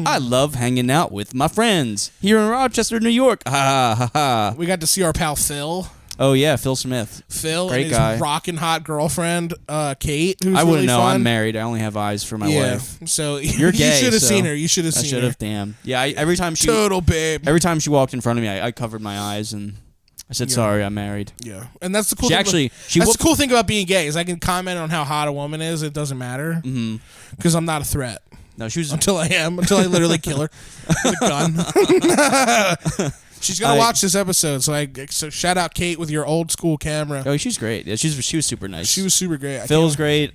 I love hanging out with my friends here in Rochester, New York. Ha ha ha. We got to see our pal Phil. Oh yeah, Phil Smith. Phil Great and his guy. Rockin' hot girlfriend, Kate, who's I wouldn't really know. fun. I'm married. I only have eyes for my wife. So you're gay. You should have so seen her. You should have seen her. I should have. Damn. Yeah. Every time she total babe. Every time she walked in front of me, I covered my eyes and I said, "Sorry, I'm married." Yeah, and that's the cool. That's the cool thing about being gay is I can comment on how hot a woman is. It doesn't matter because I'm not a threat. No, she was until I literally kill her with a gun. She's gonna watch this episode, so shout out Kate with your old school camera. Oh, she's great. Yeah, she was super nice. She was super great. Phil's great.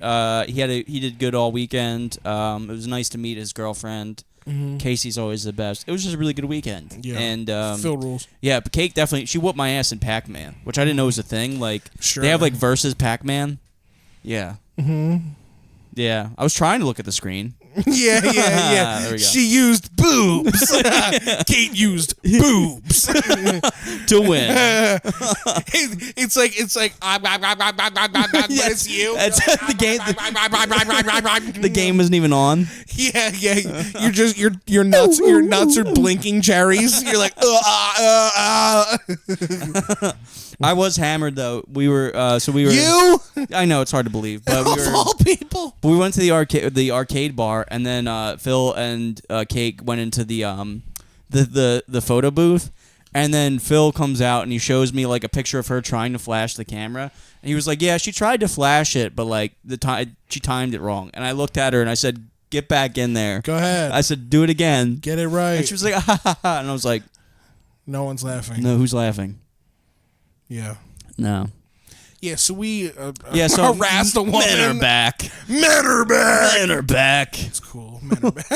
He did good all weekend. It was nice to meet his girlfriend. Casey's always the best. It was just a really good weekend. Yeah. And Phil rules. Yeah, but Kate definitely she whooped my ass in Pac-Man, which I didn't know was a thing. Like sure. They have like versus Pac-Man. Yeah. Yeah, I was trying to look at the screen. Yeah. There we go. She used boobs. Kate used boobs to win. It's like but it's you. That's the game. The game isn't even on. Yeah. You're just your nuts. Your nuts are blinking cherries. You're like. I was hammered though. We were You? I know it's hard to believe, but we were of all people. But we went to the arcade bar, and then Phil and Kate went into the the photo booth, and then Phil comes out and he shows me like a picture of her trying to flash the camera, and he was like, "Yeah, she tried to flash it, but like she timed it wrong." And I looked at her and I said, "Get back in there. Go ahead. I said, "Do it again. Get it right." And she was like, "Ah, ha, ha, ha," and I was like, "No one's laughing." "No, who's laughing?" Yeah. No. Yeah, so we so harassed a woman. Men are back. Men are back. Men are back. It's cool. Men are back.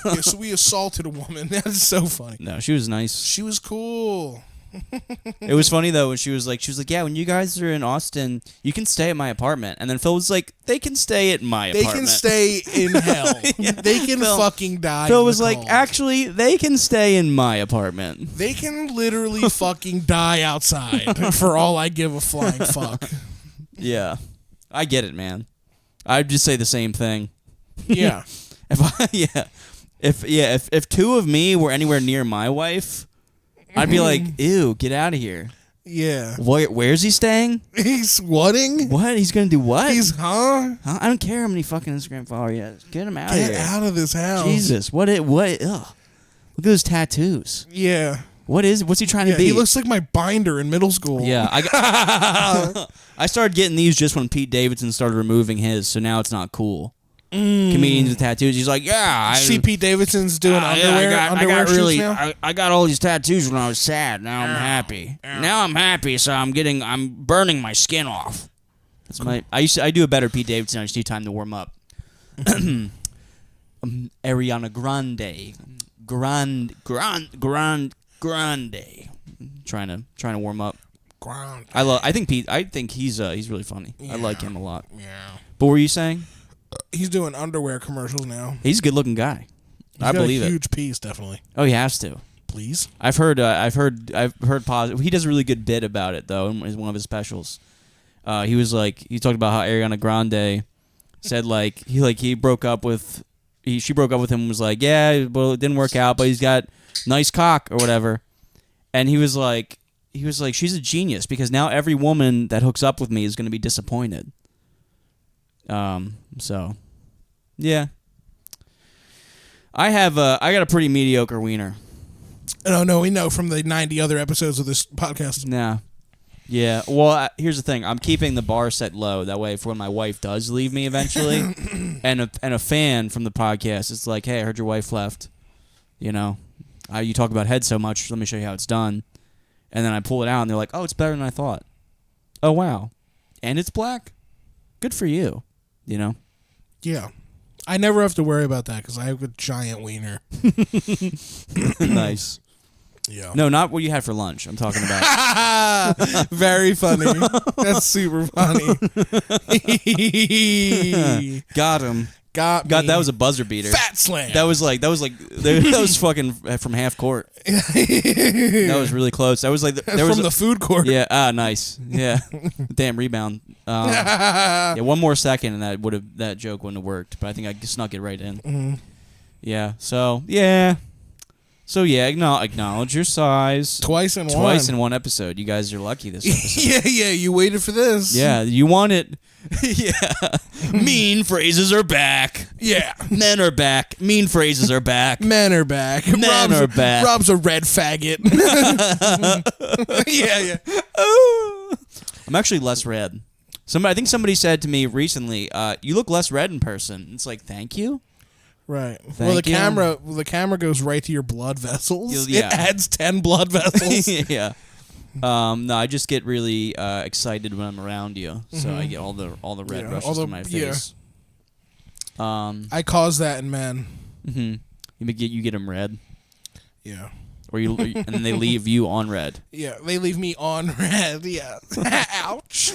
Yeah, so we assaulted a woman. That's so funny. No, she was nice. She was cool. It was funny though when she was like, "Yeah, when you guys are in Austin, you can stay at my apartment." And then Phil was like, "They can stay at my They apartment. can stay in hell. Yeah. They can fucking die." Phil in was the like, cold. "Actually, they can stay in my apartment." They can literally fucking die outside for all I give a flying fuck. Yeah, I get it, man. I'd just say the same thing. Yeah. If two of me were anywhere near my wife, I'd be like, "Ew, get out of here." Yeah. Where's he staying? He's whatting? What? He's gonna do what? Huh? I don't care how many fucking Instagram followers he has. Get him out of Get here. out of this house. Jesus, what? Ugh. Look at those tattoos. Yeah. What's he trying to be? He looks like my binder in middle school. Yeah, I started getting these just when Pete Davidson started removing his, so now it's not cool. Comedians with tattoos. He's like, "Yeah, See Pete Davidson's doing underwear shoots now? I got all these tattoos when I was sad. Now I'm happy. Now I'm happy, so I'm burning my skin off." That's I do a better Pete Davidson. I just need time to warm up. Ariana Grande. Trying to warm up. I think he's really funny. Yeah. I like him a lot. Yeah. But what were you saying? He's doing underwear commercials now. He's a good looking guy. I believe a it. huge piece, definitely. Oh, he has to. Please. I've heard positive. He does a really good bit about it though in one of his specials. He talked about how Ariana Grande said he broke up with she broke up with him and was like, "Yeah, well it didn't work out, but he's got nice cock or whatever." And he was like, "She's a genius because now every woman that hooks up with me is going to be disappointed." So, yeah. I got a pretty mediocre wiener. No, we know from the 90 other episodes of this podcast. Nah. Yeah. Well, here's the thing. I'm keeping the bar set low. That way, for when my wife does leave me eventually, and a fan from the podcast, it's like, "Hey, I heard your wife left. You know, you talk about head so much. Let me show you how it's done." And then I pull it out, and they're like, "Oh, it's better than I thought." Oh, wow. And it's black? Good for you. You know? Yeah. I never have to worry about that because I have a giant wiener. Nice. Yeah. No, not what you had for lunch. I'm talking about. Very funny. That's super funny. Got him. Got me. God, that was a buzzer beater. Fat slam. That was fucking from half court. That was really close. That was like from the food court. Yeah. Ah, nice. Yeah. Damn rebound. Yeah. One more second, and that joke wouldn't have worked. But I think I snuck it right in. Mm-hmm. Yeah. So yeah. Acknowledge your size. Twice in one episode. You guys are lucky this episode. Yeah. You waited for this. Yeah. You want it. Yeah. Mean phrases are back. Yeah. Men are back. Mean phrases are back. Men are back. Men are back. Rob's a red faggot. Yeah. I'm actually less red. I think somebody said to me recently, "You look less red in person." It's like, thank you. Right. Thank you. The camera goes right to your blood vessels. Yeah. It adds 10 blood vessels. Yeah. No, I just get really excited when I'm around you, so I get all the red rushes to my face. I cause that in men. Mm-hmm. You get them red, Yeah. and then they leave you on red. Yeah, they leave me on red. Yeah. Ouch.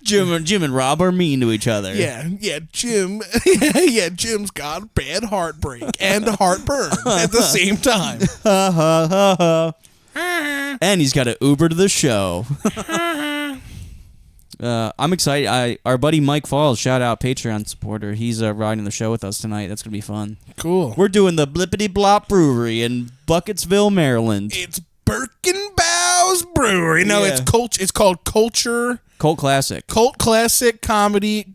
Jim and Rob are mean to each other. Yeah, Jim. Yeah, Jim's got bad heartbreak and heartburn at the same time. And he's got to Uber to the show. I'm excited. Our buddy Mike Falls, shout out Patreon supporter. He's riding the show with us tonight. That's gonna be fun. Cool. We're doing the Blippity Blop Brewery in Bucketsville, Maryland. It's Birkenbau's Brewery. No, Yeah. it's called Culture. Cult Classic. Cult Classic Comedy.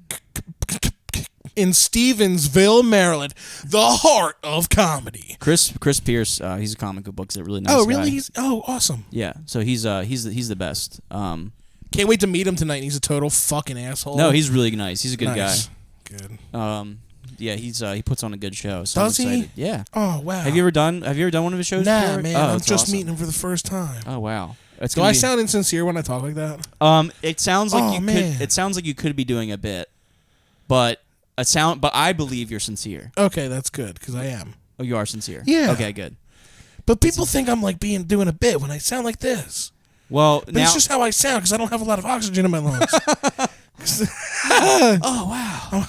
in Stevensville, Maryland, the heart of comedy. Chris Pierce, he's a comic book books. A really nice. Oh, really? guy. He's awesome. Yeah, so he's the best. Can't wait to meet him tonight. He's a total fucking asshole. No, he's really nice. He's a good nice. guy. Good. Yeah, he puts on a good show. So Does I'm he? excited. Yeah. Oh wow. Have you ever done one of his shows? Nah, before? man. Oh, I'm it's just awesome. meeting him for the first time. Oh wow. It's Do gonna I be- sound insincere when I talk like that? It sounds like man. It sounds like you could be doing a bit, but I believe you're sincere. Okay, that's good because I am. Oh, you are sincere. Yeah. Okay, good. But people think I'm like doing a bit when I sound like this. Well, But now it's just how I sound because I don't have a lot of oxygen in my lungs. oh wow.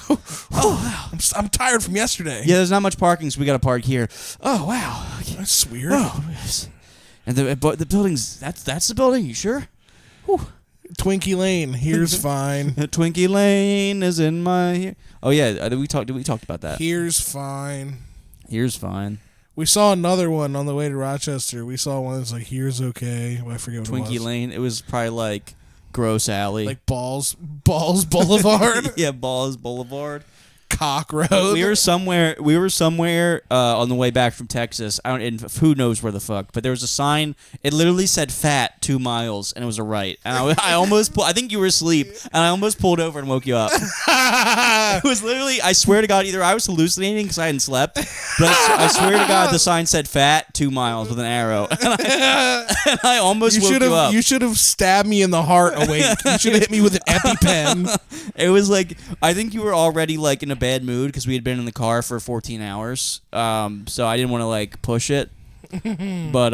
Oh wow. I'm tired from yesterday. Yeah, there's not much parking, so we got to park here. Oh wow. That's weird. Oh, yes. And the building's that's the building. You sure? Whew. Twinkie Lane. Here's fine. Twinkie Lane is in my. Oh yeah, we talked about that. Here's fine. Here's fine. We saw another one on the way to Rochester. We saw one that's like, here's okay. I forget what Twinkie it was. Lane. It was probably like Gross Alley. Like Balls Boulevard. Yeah, Balls Boulevard. Cock Road. We were somewhere on the way back from Texas. And who knows where the fuck? But there was a sign. It literally said "fat 2 miles," and it was a right. And I almost. I think you were asleep, and I almost pulled over and woke you up. It was literally. I swear to God, either I was hallucinating because I hadn't slept, but I swear to God, the sign said "fat 2 miles" with an arrow, and I almost woke you up. You should have stabbed me in the heart awake. You should have hit me with an EpiPen. It was like, I think you were already like in a bad mood because we had been in the car for 14 hours. So I didn't want to like push it. But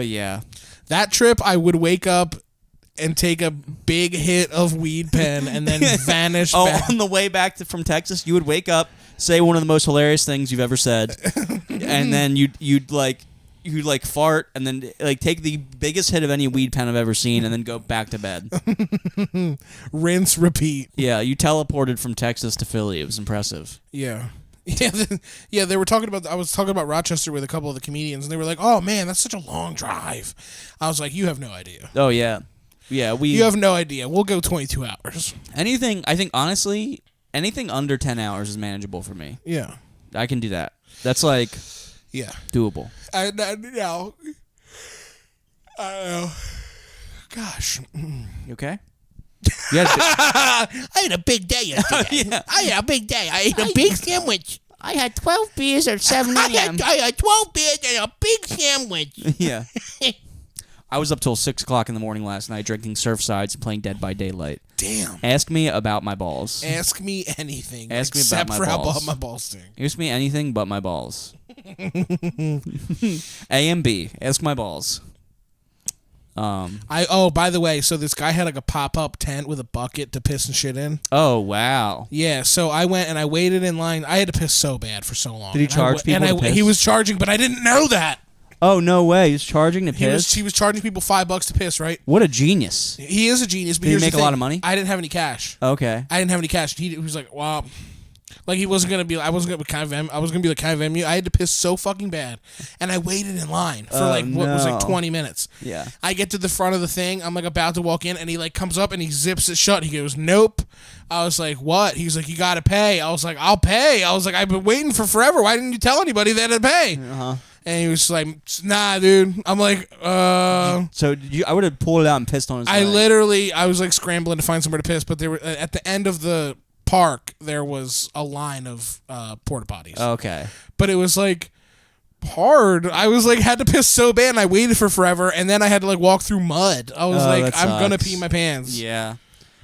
yeah. That trip, I would wake up and take a big hit of weed pen and then vanish back. On the way back from Texas, you would wake up, say one of the most hilarious things you've ever said, and then you'd fart and then like take the biggest hit of any weed pen I've ever seen and then go back to bed. Rinse, repeat. Yeah, you teleported from Texas to Philly. It was impressive. Yeah. Yeah, they were talking about. I was talking about Rochester with a couple of the comedians, and they were like, "Oh man, that's such a long drive." I was like, "You have no idea. Oh yeah, yeah. You have no idea. We'll go 22 hours. Anything. I think honestly, anything under 10 hours is manageable for me. Yeah, I can do that. That's like yeah, doable. I know. Gosh. You okay? I had a big day yesterday. Yeah. I had a big day. I ate a big sandwich. I had 12 beers at 7 a.m. I had 12 beers and a big sandwich. Yeah. I was up till 6 o'clock in the morning last night drinking Surfsides and playing Dead by Daylight. Damn. Ask me about my balls. Ask me anything. Ask me except about my for how balls. my balls sting. Ask me anything but my balls. A and B. Ask my balls. By the way, so this guy had like a pop-up tent with a bucket to piss and shit in. Oh, wow. Yeah, so I went and I waited in line. I had to piss so bad for so long. Did he charge people to piss? He was charging, but I didn't know that. Oh, no way. He's charging to piss? He was charging people $5 to piss, right? What a genius. He is a genius. But Did he here's the make a thing. lot of money? I didn't have any cash. Okay. I didn't have any cash. He was like, "Wow." Like he wasn't gonna be. I wasn't gonna be kind of. I was gonna be like kind of MU. I had to piss so fucking bad, and I waited in line for what was like 20 minutes. Yeah. I get to the front of the thing. I'm like about to walk in, and he like comes up and he zips it shut. He goes, "Nope." I was like, "What?" He's like, "You gotta pay." I was like, "I'll pay." I was like, "I've been waiting for forever. Why didn't you tell anybody that I'd pay?" Uh-huh. And he was like, "Nah, dude." I'm like, So I would have pulled it out and pissed on his leg. I was like scrambling to find somewhere to piss, but there were at the end of the park there was a line of porta potties. Okay. But it was like hard. I was like had to piss so bad and I waited for forever and then I had to like walk through mud. I was like, that I'm gonna sucks. pee my pants. Yeah.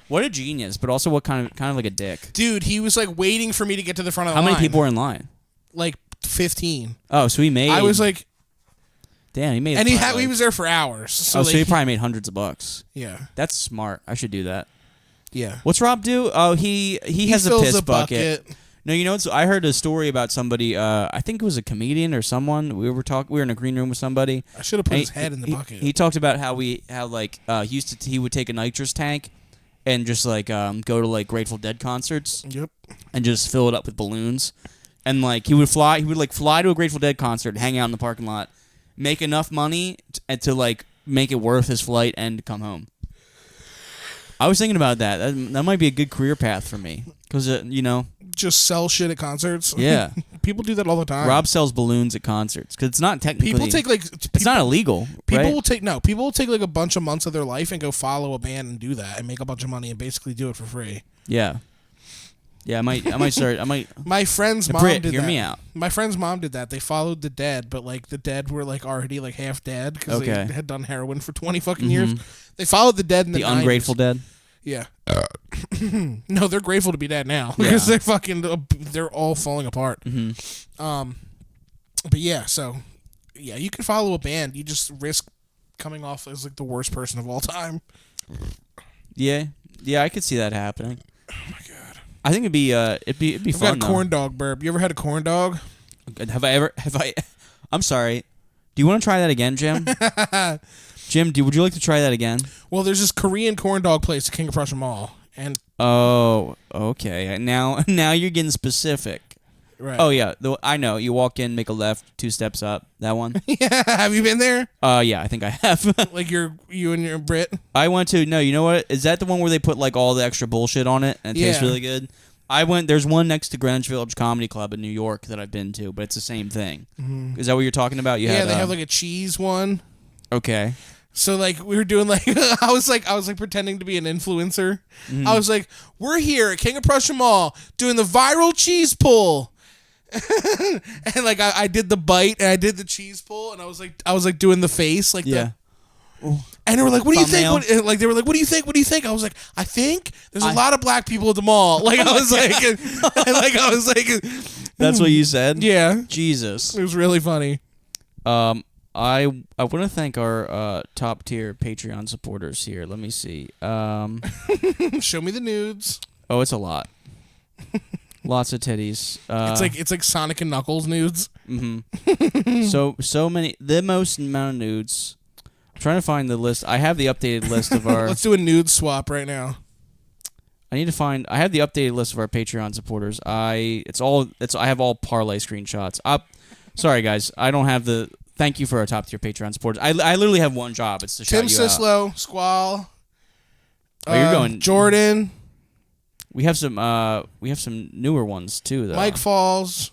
What a genius, but also what kind of like a dick. Dude, he was like waiting for me to get to the front of the How line. many people were in line? Like 15. Oh, so he made. I was like, damn, he made. and probably he was there for hours. So, Oh, like, so he probably made hundreds of bucks. yeah, That's smart. I should do that. yeah. What's Rob do? Oh, he has a fills piss a bucket. No, you know what? I heard a story about somebody. I think it was a comedian or someone. We were in a green room with somebody. I should have put And his head in the bucket. He talked about how he would take a nitrous tank and just like go to like Grateful Dead concerts Yep. and just fill it up with balloons. And like he would fly to a Grateful Dead concert, hang out in the parking lot, make enough money to like make it worth his flight and come home. I was thinking about that. That might be a good career path for me because Just sell shit at concerts. Yeah. People do that all the time. Rob sells balloons at concerts because it's not technically. People take like. It's not illegal. People right? will take People will take like a bunch of months of their life and go follow a band and do that and make a bunch of money and basically do it for free. Yeah. Yeah, I might start. My friend's mom Brit, did hear that. me out. My friend's mom did that. They followed the Dead, but like the Dead were like already like half dead because Okay. they had done heroin for 20 fucking years. They followed the Dead in the 90s. Ungrateful Dead. Yeah. No, they're grateful to be dead now because they're all falling apart. But yeah, so yeah, you can follow a band. You just risk coming off as like the worst person of all time. Yeah, I could see that happening. Oh my god! I think it'd be I've fun. got a corn dog burp. You ever had a corn dog? Have I? I'm sorry. Do you want to try that again, Jim? Jim, would you like to try that again? Well, there's this Korean corn dog place at King of Prussia Mall, and oh, okay. Now you're getting specific. right. Oh yeah, I know. You walk in, make a left, 2 steps up. That one. Yeah, have you been there? Yeah, I think I have. Like you and your Brit? I went to no. You know what? Is that the one where they put like all the extra bullshit on it and it tastes Yeah. really good? I went. There's one next to Greenwich Village Comedy Club in New York that I've been to, but it's the same thing. Is that what you're talking about? Yeah, they have like a cheese one. Okay. So like we were doing like I was like pretending to be an influencer. I was like, we're here at King of Prussia Mall doing the viral cheese pull. And like I did the bite and I did the cheese pull and I was like doing the face like Yeah. and they were like, what do you think? Thumbnail. Like they were like, what do you think? What do you think? I was like, I think there's a lot of black people at the mall. Like I was like, and like I was like, That's what you said? yeah, Jesus. it was really funny. I want to thank our top tier Patreon supporters here. Let me see. Show me the nudes. Oh, it's a lot. Lots of titties. It's like Sonic and Knuckles nudes. So many. The most amount of nudes. I'm trying to find the list. I have the updated list of our. Let's do a nude swap right now. I have the updated list of our Patreon supporters. I have all parlay screenshots. Sorry guys, I don't have the. Thank you for our top tier Patreon supporters. I literally have one job. It's to Tim shout you out. Sislo, Squall. Oh, you're going Jordan. We have some newer ones too though. Mike Falls.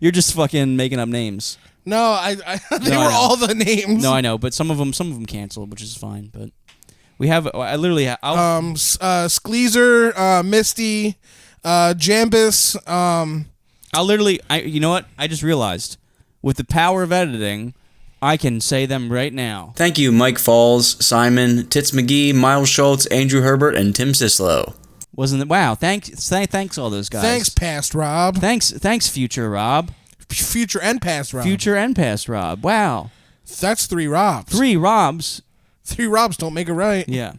You're just fucking making up names. No, they were all the names. No, I know, but some of them canceled, which is fine. But we have. I literally have. Skleezer, Misty, Jambus. You know what? I just realized with the power of editing, I can say them right now. Thank you, Mike Falls, Simon, Tits McGee, Miles Schultz, Andrew Herbert, and Tim Sislo. Wasn't it? Wow. Thanks all those guys. Thanks, past Rob. Thanks, future Rob. Future and past Rob. Future and past Rob. Wow. That's 3 Robs. 3 Robs. 3 Robs don't make it right. Yeah.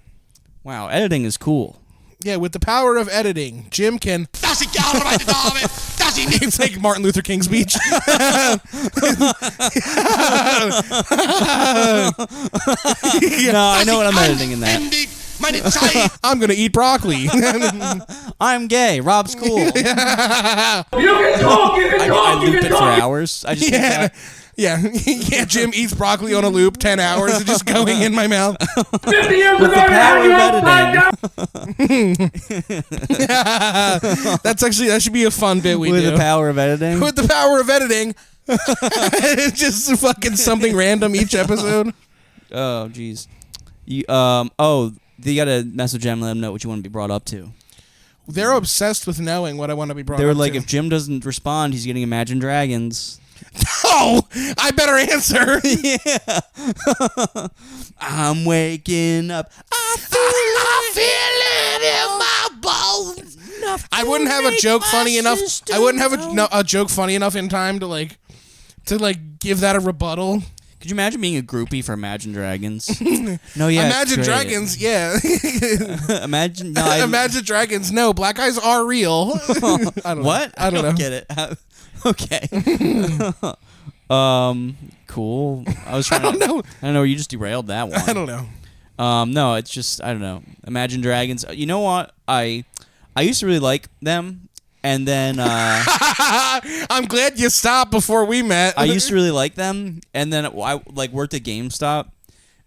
Wow. Editing is cool. Yeah, with the power of editing, Jim can. It's like Martin Luther King's speech. No, I know what I'm editing in that. I'm gonna eat broccoli. I'm gay. Rob's cool. You can talk, I loop it for hours. I just Yeah. Yeah, yeah. Jim eats broccoli on a loop, 10 hours, of just going in my mouth. 50 years With the ago, power you of editing. That should be a fun bit we With do. the power of editing. With the power of editing. Just fucking something random each episode. Oh, jeez. You gotta message them, let them know what you want to be brought up to. They're obsessed with knowing what I want to be brought up to. They were like, if Jim doesn't respond, he's getting Imagine Dragons. Oh, I better answer. Yeah. I'm waking up. I feel it in my bones. I wouldn't have a joke funny enough. I wouldn't have a joke funny enough in time to give that a rebuttal. Could you imagine being a groupie for Imagine Dragons? No, yeah. Imagine great. Dragons, yeah. Imagine Dragons, no. Black guys are real. I don't what? Know. I don't know. Get it. Okay. Cool. I was trying. I don't know. I don't know. You just derailed that one. I don't know. No, it's just I don't know. Imagine Dragons. You know what? I used to really like them, and then I'm glad you stopped before we met. I used to really like them, and then I worked at GameStop,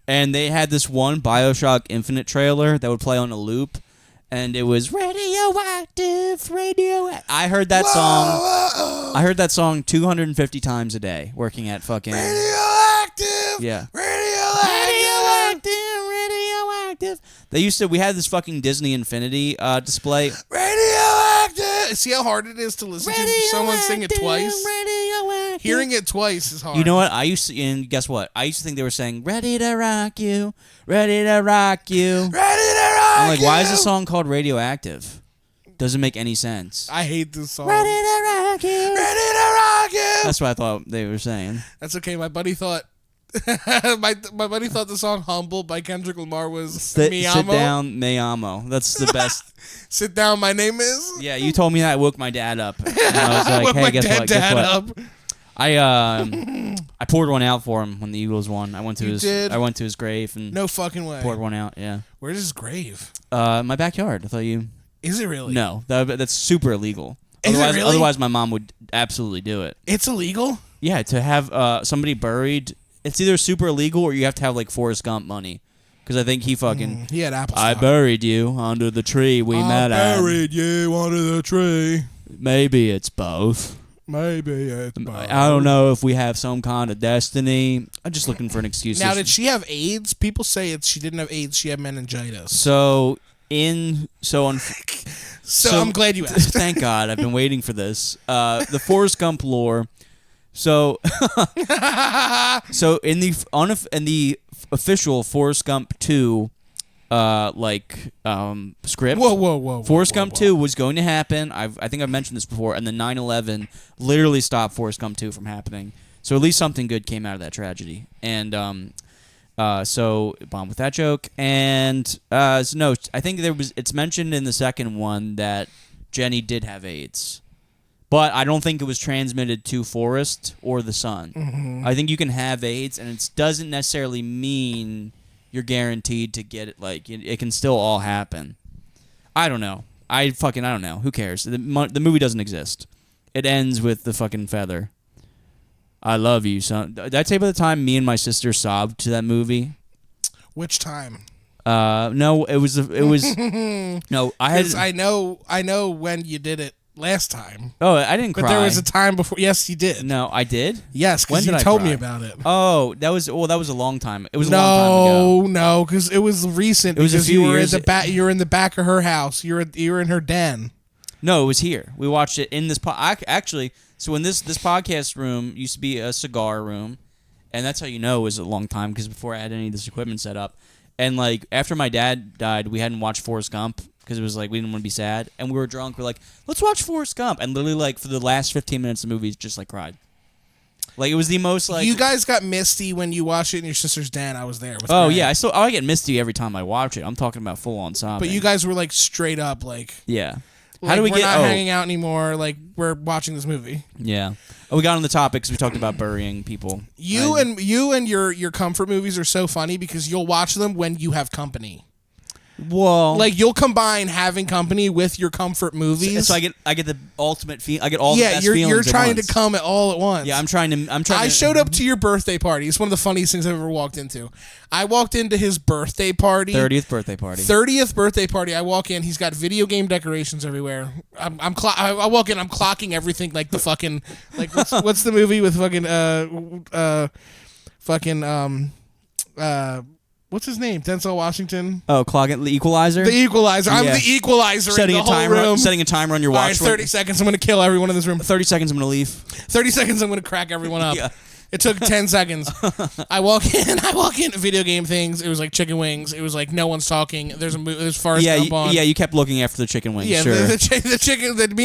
And they had this one BioShock Infinite trailer that would play on a loop, and it was radioactive, radioactive. I heard that song. I heard that song 250 times a day working at fucking Radioactive. Yeah. Radioactive. Radioactive. We had this fucking Disney Infinity display. Radioactive. See how hard it is to listen to someone sing it twice? Radioactive. Hearing it twice is hard. You know what? And guess what? I used to think they were saying, ready to rock you, ready to rock you. Ready to rock I'm like, why is you. this song called Radioactive? Doesn't make any sense. I hate this song. Ready to rock you. Ready to rock you. That's what I thought they were saying. That's okay. My buddy thought my buddy thought the song "Humble" by Kendrick Lamar was Sit "Mi down, me amo. That's the best. Sit down. My name is. Yeah, you told me that. I woke my dad up. And I was like, Woke hey, my guess what? dad up. I poured one out for him when the Eagles won. I went to his grave and No fucking way. poured one out. Yeah. Where's his grave? My backyard. I thought you. Is it really? No, that's super illegal. Is it really? Otherwise, my mom would absolutely do it. It's illegal? Yeah, to have somebody buried, it's either super illegal or you have to have like Forrest Gump money. Because I think he fucking. He had apple I stock. buried you under the tree we met at. I buried you under the tree. Maybe it's both. Maybe it's both. I don't know if we have some kind of destiny. I'm just looking for an excuse. Now, did she have AIDS? People say she didn't have AIDS. She had meningitis. So I'm glad you asked. Thank God. I've been waiting for this. The Forrest Gump lore. So in the official Forrest Gump 2 script. Whoa. Forrest Gump 2 was going to happen. I think I've mentioned this before, and the 9/11 literally stopped Forrest Gump 2 from happening. So at least something good came out of that tragedy. And so bomb with that joke. And no, I think it's mentioned in the second one that Jenny did have AIDS. But I don't think it was transmitted to Forrest or the son. Mm-hmm. I think you can have AIDS, and it doesn't necessarily mean you're guaranteed to get it. Like, it can still all happen. I don't know. I don't know. Who cares? The movie doesn't exist. It ends with the fucking feather. I love you, son. Did I tell you about the time me and my sister sobbed to that movie? Which time? No, it was no. I know when you did it last time. Oh, I didn't cry. But there was a time before. Yes, you did. No, I did. Yes, When because did you I told cry? me about it. Oh, that was a long time. It was a long time ago. No, because it was recent. It was a because few you were years- in the back. You were in the back of her house. You were in her den. No, it was here. We watched it in this actually. So in this podcast room used to be a cigar room, and that's how you know it was a long time because before I had any of this equipment set up, and like after my dad died, we hadn't watched Forrest Gump because it was like we didn't want to be sad, and we were drunk. We're like, let's watch Forrest Gump, and literally like for the last 15 minutes of the movie, just like cried. Like it was the most like You guys got misty when you watched it in your sister's den. I was there. With Oh Greg. yeah, I get misty every time I watch it. I'm talking about full on sobbing. But you guys were like straight up like. yeah. Like, How do we we're get? not Oh, hanging out anymore. Like we're watching this movie. yeah. Oh, we got on the topics. We talked about burying people. You and your comfort movies are so funny because you'll watch them when you have company. Well, Like you'll combine having company with your comfort movies. so I get the ultimate feel. I get all the yeah, best you're feelings at trying to once. come at all at once. Yeah, I'm trying to. I showed up to your birthday party. It's one of the funniest things I've ever walked into. I walked into his birthday party. 30th birthday party. 30th birthday party. I walk in. He's got video game decorations everywhere. I walk in. I'm clocking everything like the fucking like what's the movie with what's his name? Denzel Washington. Oh, clogging the Equalizer. The Equalizer. I'm Yeah. the Equalizer setting in a the whole timer. room. Setting a timer on your All right, watch. 30 seconds. I'm gonna kill everyone in this room. 30 seconds. I'm gonna leave. 30 seconds. I'm gonna crack everyone up. Yeah. It took 10 seconds. I walk in. Video game things. It was like chicken wings. It was like no one's talking. There's Forrest Gump on. You kept looking after the chicken wings. Yeah, sure. me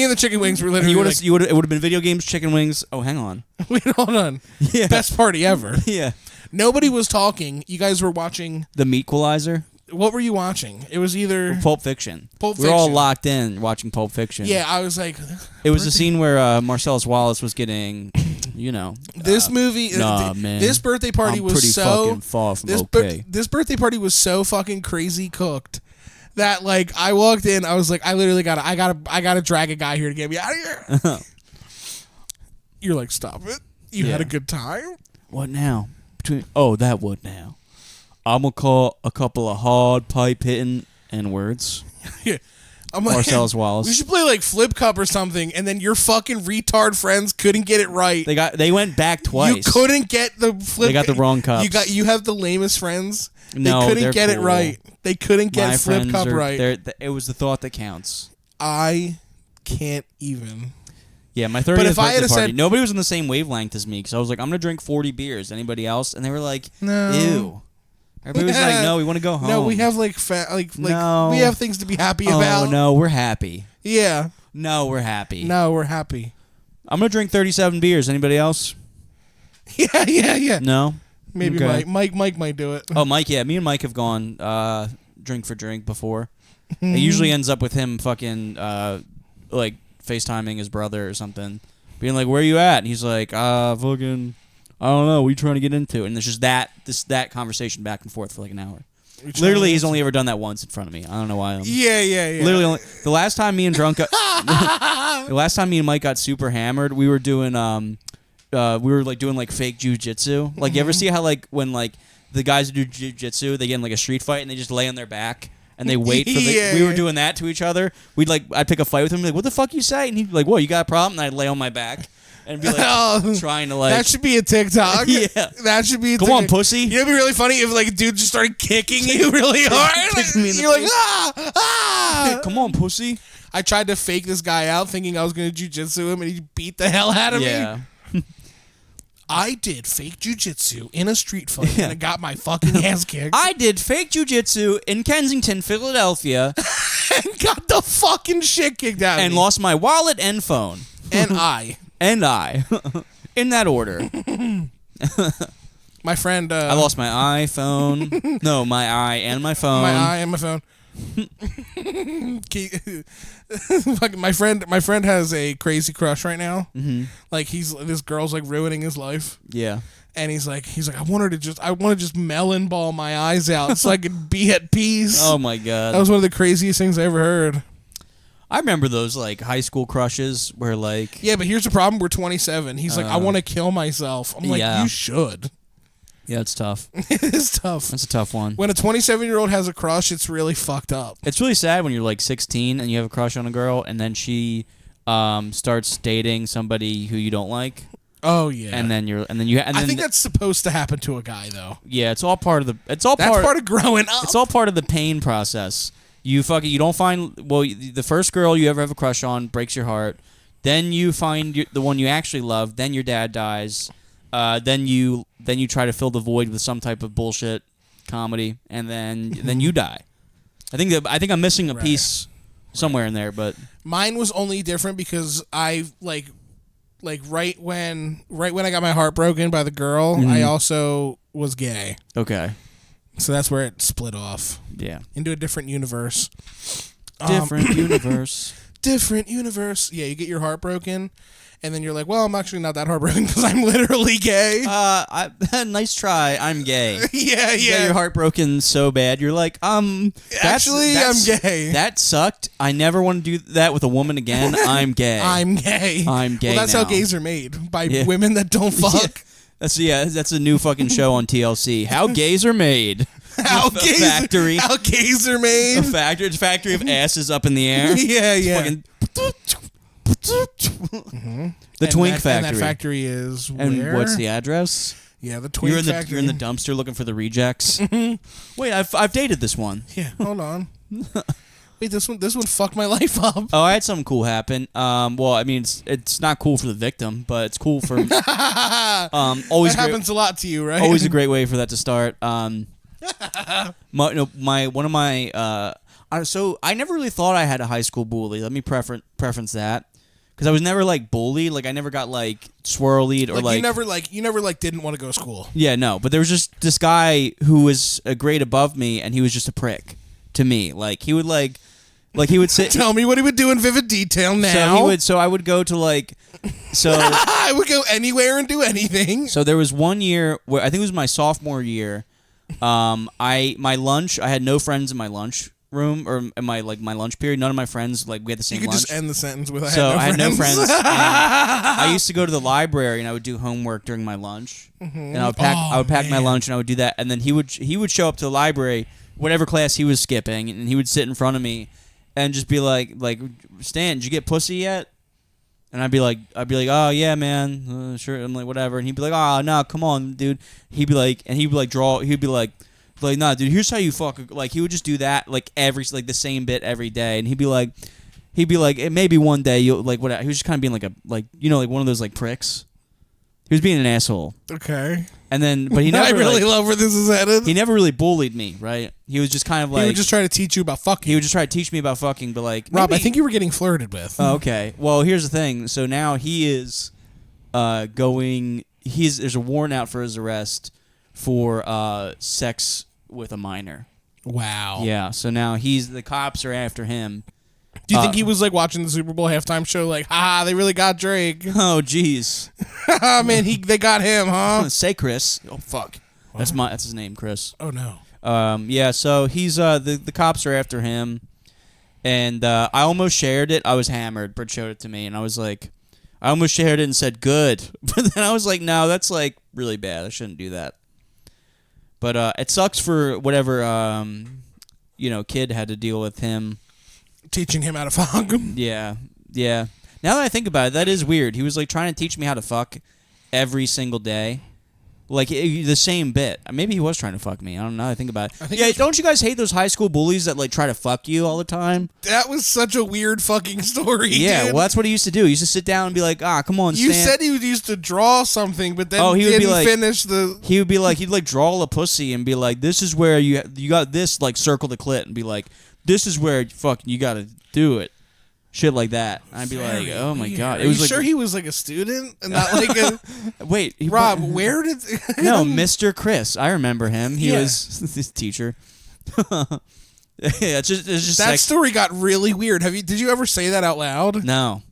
and the chicken wings were literally. It would have been video games, chicken wings. Oh, hang on. Wait, hold on. Yeah. Best party ever. Yeah. Nobody was talking. You guys were watching. The Meatqualizer. What were you watching? It was either. Pulp Fiction. Pulp We were all Fiction. locked in watching Pulp Fiction. Yeah, I was like. It was the scene where Marcellus Wallace was getting, This movie. man. This birthday party I'm was pretty so. fucking far from This okay. this birthday party was so fucking crazy cooked that like I walked in, I was like, I literally gotta drag a guy here to get me out of here. You're like, stop it. You had Yeah. a good time. What now? That would now. I'm gonna call a couple of hard pipe hitting N words. Yeah. I'm like, Marcellus Wallace. We should play like Flip Cup or something, and then your fucking retard friends couldn't get it right. They went back twice. You couldn't get the flip. They got the wrong cups. You have the lamest friends. No, they couldn't they're get it cool. right. They couldn't get My Flip friends Cup are, right. it was the thought that counts. I can't even. Yeah, my 30th if I had birthday party, said- nobody was on the same wavelength as me because I was like, I'm gonna drink 40 beers. Anybody else? And they were like, No. ew. Everybody was like, no, we want to go home. No, we have like No. we have things to be happy Oh about. no, we're happy. Yeah. No, we're happy. No, we're happy. I'm gonna drink 37 beers. Anybody else? Yeah. No. Maybe Okay. Mike might do it. Oh, Mike. Yeah, me and Mike have gone drink for drink before. It usually ends up with him fucking like FaceTiming his brother or something, being like, "Where you at?" And he's like, fucking, I don't know. What are you trying to get into?" And there's just that conversation back and forth for like an hour. Literally, he's only ever done that once in front of me. I don't know why. Yeah. Literally, the last time me and Mike got super hammered, we were doing doing like fake jujitsu. Like, you ever see how like when like the guys who do jujitsu, they get in like a street fight and they just lay on their back and they wait for we were doing that to each other. I'd pick a fight with him, like, "What the fuck you say?" And he'd be like, "What, you got a problem?" And I'd lay on my back and be like trying to like that should be a TikTok. Yeah. That should be a Come TikTok. on, pussy. You know, it'd be really funny if like a dude just started kicking you really hard. Kicking me in the You're like, face. ah. Come on, pussy. I tried to fake this guy out thinking I was going to jujitsu him, and he beat the hell out of Yeah. me. I did fake jujitsu in a street fight, and I got my fucking ass kicked. I did fake jujitsu in Kensington, Philadelphia, and got the fucking shit kicked out of and me. lost my wallet and phone. And I. In that order. My friend. I lost my iPhone. No, my eye and my phone. My eye and my phone. Fucking my friend has a crazy crush right now. Mm-hmm. Like this girl's like ruining his life. Yeah. And he's like, I want to just melon ball my eyes out so I could be at peace. Oh my god. That was one of the craziest things I ever heard. I remember those like high school crushes where like Yeah, but here's the problem. We're 27. He's like, I want to kill myself. I'm like, Yeah. you should. yeah, it's tough. It's tough. That's a tough one. When a 27-year-old has a crush, it's really fucked up. It's really sad when you're like 16 and you have a crush on a girl and then she starts dating somebody who you don't like. Oh yeah. And then I think that's supposed to happen to a guy though. yeah, it's all part of the That's part of growing up. It's all part of the pain process. You don't find the first girl you ever have a crush on breaks your heart. Then you find the one you actually love. Then your dad dies. Then you try to fill the void with some type of bullshit comedy, and then you die. I think I'm missing a piece somewhere in there, but Mine was only different because I like right when I got my heart broken by the girl, I also was gay. okay, So that's where it split off yeah, into a different universe. different universe. Different universe. Yeah, you get your heart broken, and then you're like, well, I'm actually not that heartbroken because I'm literally gay. Nice try. I'm gay. Yeah. You got your heart broken so bad. You're like, Actually, I'm gay. That sucked. I never want to do that with a woman again. I'm gay. I'm gay. I'm gay. Well, that's now. how gays are made, by Yeah. women that don't fuck. That's a new fucking show on TLC. How gays are made. How A factory. How gays are made. It's a factory of asses up in the air. Yeah. Fucking The And Twink that, Factory. And that factory is And where? what's the address? Yeah, the Twink Factory. You're in the dumpster looking for the rejects. Wait, I've dated this one. Yeah, hold on. Wait, this one fucked my life up. Oh, I had something cool happen. Well, I mean, it's not cool for the victim, but it's cool for. Always That happens a lot to you, right? Always a great way for that to start. So I never really thought I had a high school bully. Let me preference that. Because I was never like bullied, like I never got like swirlied or you never didn't want to go to school. Yeah, no. But there was just this guy who was a grade above me, and he was just a prick to me. Like he would he would sit. Tell me what he would do in vivid detail now. So I would go to like. So I would go anywhere and do anything. So there was one year where I think it was my sophomore year. My lunch. I had no friends in my lunch room or in my lunch period. None of my friends we had the same You could lunch. just end the sentence with I had no friends. friends. And I used to go to the library and I would do homework during my lunch. And I would pack my lunch and I would do that. And then he would show up to the library, whatever class he was skipping, and he would sit in front of me and just be like, Stan, did you get pussy yet? And I'd be like, oh yeah, man, sure. I'm like, whatever. And he'd be like, oh no, come on, dude. He'd be like, nah, dude, here's how you fuck. He would just do that the same bit every day. And he'd be like, maybe one day you'll whatever. He was just kind of being one of those pricks. He was being an asshole. Okay. And then, but he never. I really love where this is headed. He never really bullied me, right? He was just kind of he would just try to teach you about fucking. He would just try to teach me about fucking, but Rob, I think you were getting flirted with. Oh, okay. Well, here's the thing. So now he is going. There's a warrant out for his arrest for sex with a minor. Wow. Yeah. So now the cops are after him. Do you think he was watching the Super Bowl halftime show they really got Drake? Oh, jeez. Man, they got him, huh? Say Chris. Oh, fuck. That's his name, Chris. Oh no. Yeah. So he's the cops are after him, and I almost shared it. I was hammered. Britt showed it to me, and I was like, I almost shared it and said good, but then I was like, no, that's really bad. I shouldn't do that. But it sucks for whatever kid had to deal with him. Teaching him how to fuck. Yeah. Now that I think about it, that is weird. He was trying to teach me how to fuck every single day. The same bit. Maybe he was trying to fuck me. I don't know. I think about it. Don't you guys hate those high school bullies that try to fuck you all the time? That was such a weird fucking story. Yeah, dude. well, that's what he used to do. He used to sit down and be like, come on, You Stan. said he used to draw something, but then he would be finish the. He would be he'd draw a pussy and be like, this is where you got this, circle the clit, and be like, this is where fucking you got to do it. Shit like that. I'd be like, oh my god. Are you sure he was a student and not a? Wait, Rob, where did? No, Mr. Chris. I remember him. He Yeah. was his teacher. It's just that story got really weird. Did you ever say that out loud? No.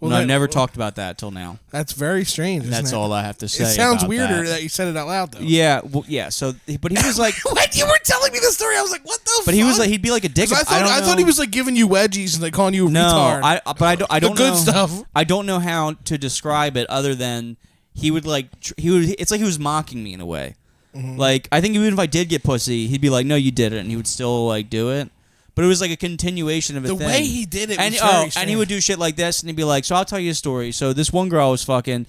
Well, I never talked about that till now. That's very strange. That's all I have to say. It sounds about weirder that you said it out loud, though. Yeah, well, yeah. So, but he was like, when you were telling me the story, I was like, "What the?" But fuck? he was he'd be like a dick. I thought he was giving you wedgies and giving you a retard. No, I don't the good know. stuff. I don't know how to describe it other than he would It's like he was mocking me in a way. Mm-hmm. I think even if I did get pussy, he'd be like, "No, you didn't," and he would still do it. But it was a continuation of a thing. thing. The way he did it was very strange. And he would do shit like this, and he'd be like, so I'll tell you a story. So this one girl I was fucking,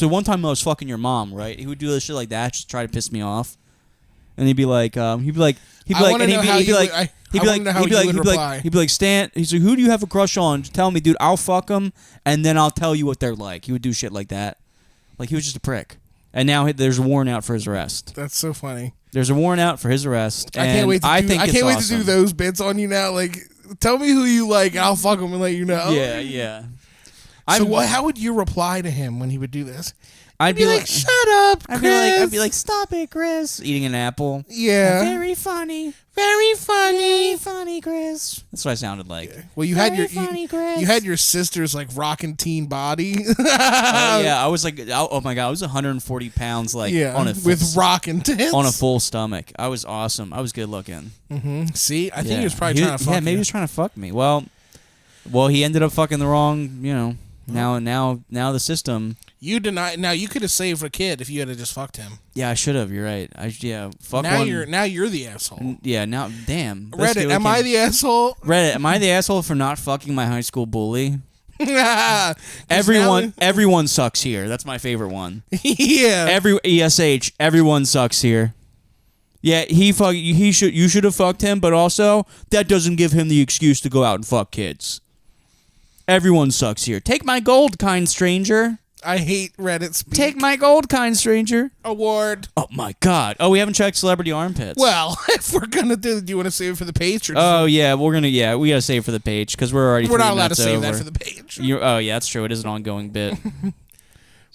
one time I was fucking your mom, right? He would do this shit like that, just try to piss me off. And he'd be like, Stan, he's like, who do you have a crush on? Just tell me, dude, I'll fuck them, and then I'll tell you what they're like. He would do shit like that. He was just a prick. And now there's a warrant out for his arrest. That's so funny. There's a warrant out for his arrest. I can't wait to awesome. do those bits on you now. Tell me who you like, and I'll fuck him and let you know. Yeah. So how would you reply to him when he would do this? I'd be like, "Shut up, Chris." I'd be like, "Stop it, Chris." Eating an apple. Yeah. Very funny. Very funny. Very funny, Chris. That's what I sounded like. Yeah. Well, you had your sister's rockin' teen body. Oh yeah, I was oh my god, I was 140 pounds with rockin' tits on a full stomach. I was awesome. I was good looking. Mm-hmm. See, I think he was probably trying to fuck. Yeah, maybe he was trying to fuck me. Well, he ended up fucking the wrong. Now the system. You deny. Now you could have saved a kid if you had just fucked him. Yeah, I should have. You're right. Fuck now one. Now you're the asshole. Yeah. Now, damn. Reddit, am I the asshole? Reddit, am I the asshole for not fucking my high school bully? Everyone sucks here. That's my favorite one. Yeah. Everyone sucks here. Yeah, you should have fucked him, but also that doesn't give him the excuse to go out and fuck kids. Everyone sucks here. Take my gold, kind stranger. I hate Reddit speak. Take my gold, kind stranger. Award. Oh my god. Oh, we haven't checked celebrity armpits. Well, if we're gonna do you want to save it for the page? Oh yeah, we gotta save it for the page because we're not allowed to save that for the page. Oh yeah, that's true. It is an ongoing bit.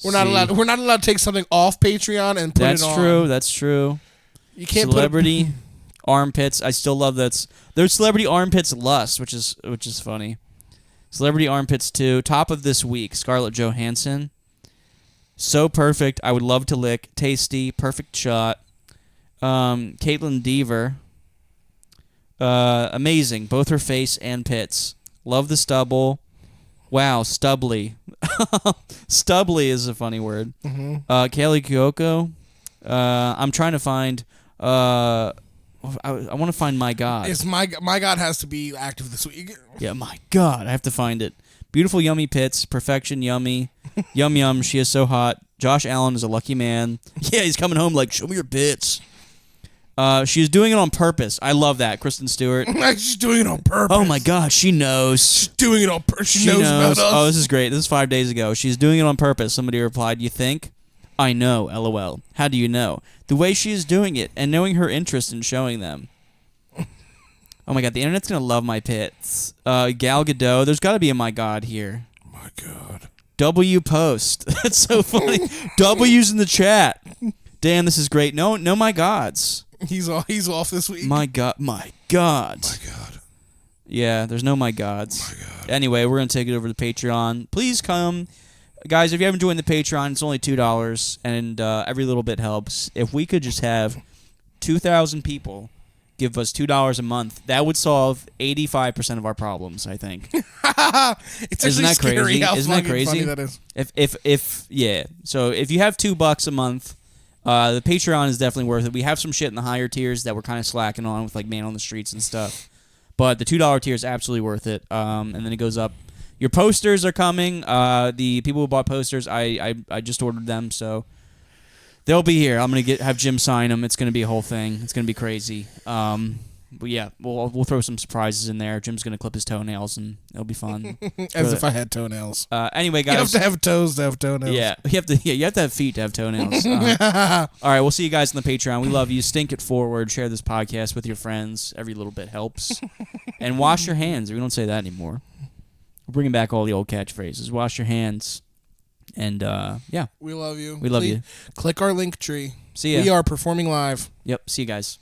We're not allowed to take something off Patreon and put it on. That's true. You can't celebrity armpits. I still love that. There's celebrity armpits lust, which is funny. Celebrity armpits 2. Top of this week, Scarlett Johansson. So perfect. I would love to lick. Tasty. Perfect shot. Caitlin Deaver. Amazing, both her face and pits. Love the stubble. Wow, stubbly. Stubbly is a funny word. Kaylee Kyoko. I'm trying to find. I want to find My God. It's my God has to be active this week. Yeah, My God. I have to find it. Beautiful, yummy pits. Perfection, yummy. Yum, yum. She is so hot. Josh Allen is a lucky man. Yeah, he's coming home like, show me your pits. She is doing it on purpose. I love that. Kristen Stewart. She's doing it on purpose. Oh, my God. She knows. She's doing it on purpose. She knows about us. Oh, this is great. This is 5 days ago. She's doing it on purpose. Somebody replied, you think? I know, LOL. How do you know? The way she is doing it and knowing her interest in showing them. Oh, my God. The internet's going to love my pits. Gal Gadot. There's got to be a My God here. My God. W post. That's so funny. W's in the chat. Dan, this is great. No, My Gods. He's off this week. My God. My God. My God. Yeah, there's no My Gods. My God. Anyway, we're going to take it over to Patreon. Please come. Guys, if you haven't joined the Patreon, it's only $2, and every little bit helps. If we could just have 2,000 people give us $2 a month, that would solve 85% of our problems, I think. It's Isn't that scary crazy? how Isn't that fucking crazy? funny that is. If yeah. So if you have $2 a month, the Patreon is definitely worth it. We have some shit in the higher tiers that we're kind of slacking on with like Man on the Streets and stuff. But the $2 tier is absolutely worth it. And then it goes up. Your posters are coming. The people who bought posters, I just ordered them, so they'll be here. I'm gonna have Jim sign them. It's gonna be a whole thing. It's gonna be crazy. But yeah, we'll throw some surprises in there. Jim's gonna clip his toenails, and it'll be fun. As if I had toenails. Anyway, guys, You have to have toes to have toenails. yeah, you have to have feet to have toenails. All right, we'll see you guys on the Patreon. We love you. Stink it forward. Share this podcast with your friends. Every little bit helps. And wash your hands. We don't say that anymore. We're bringing back all the old catchphrases. Wash your hands. And yeah, We love you. we love you. Click our link tree. See ya. We are performing live. Yep. See you guys.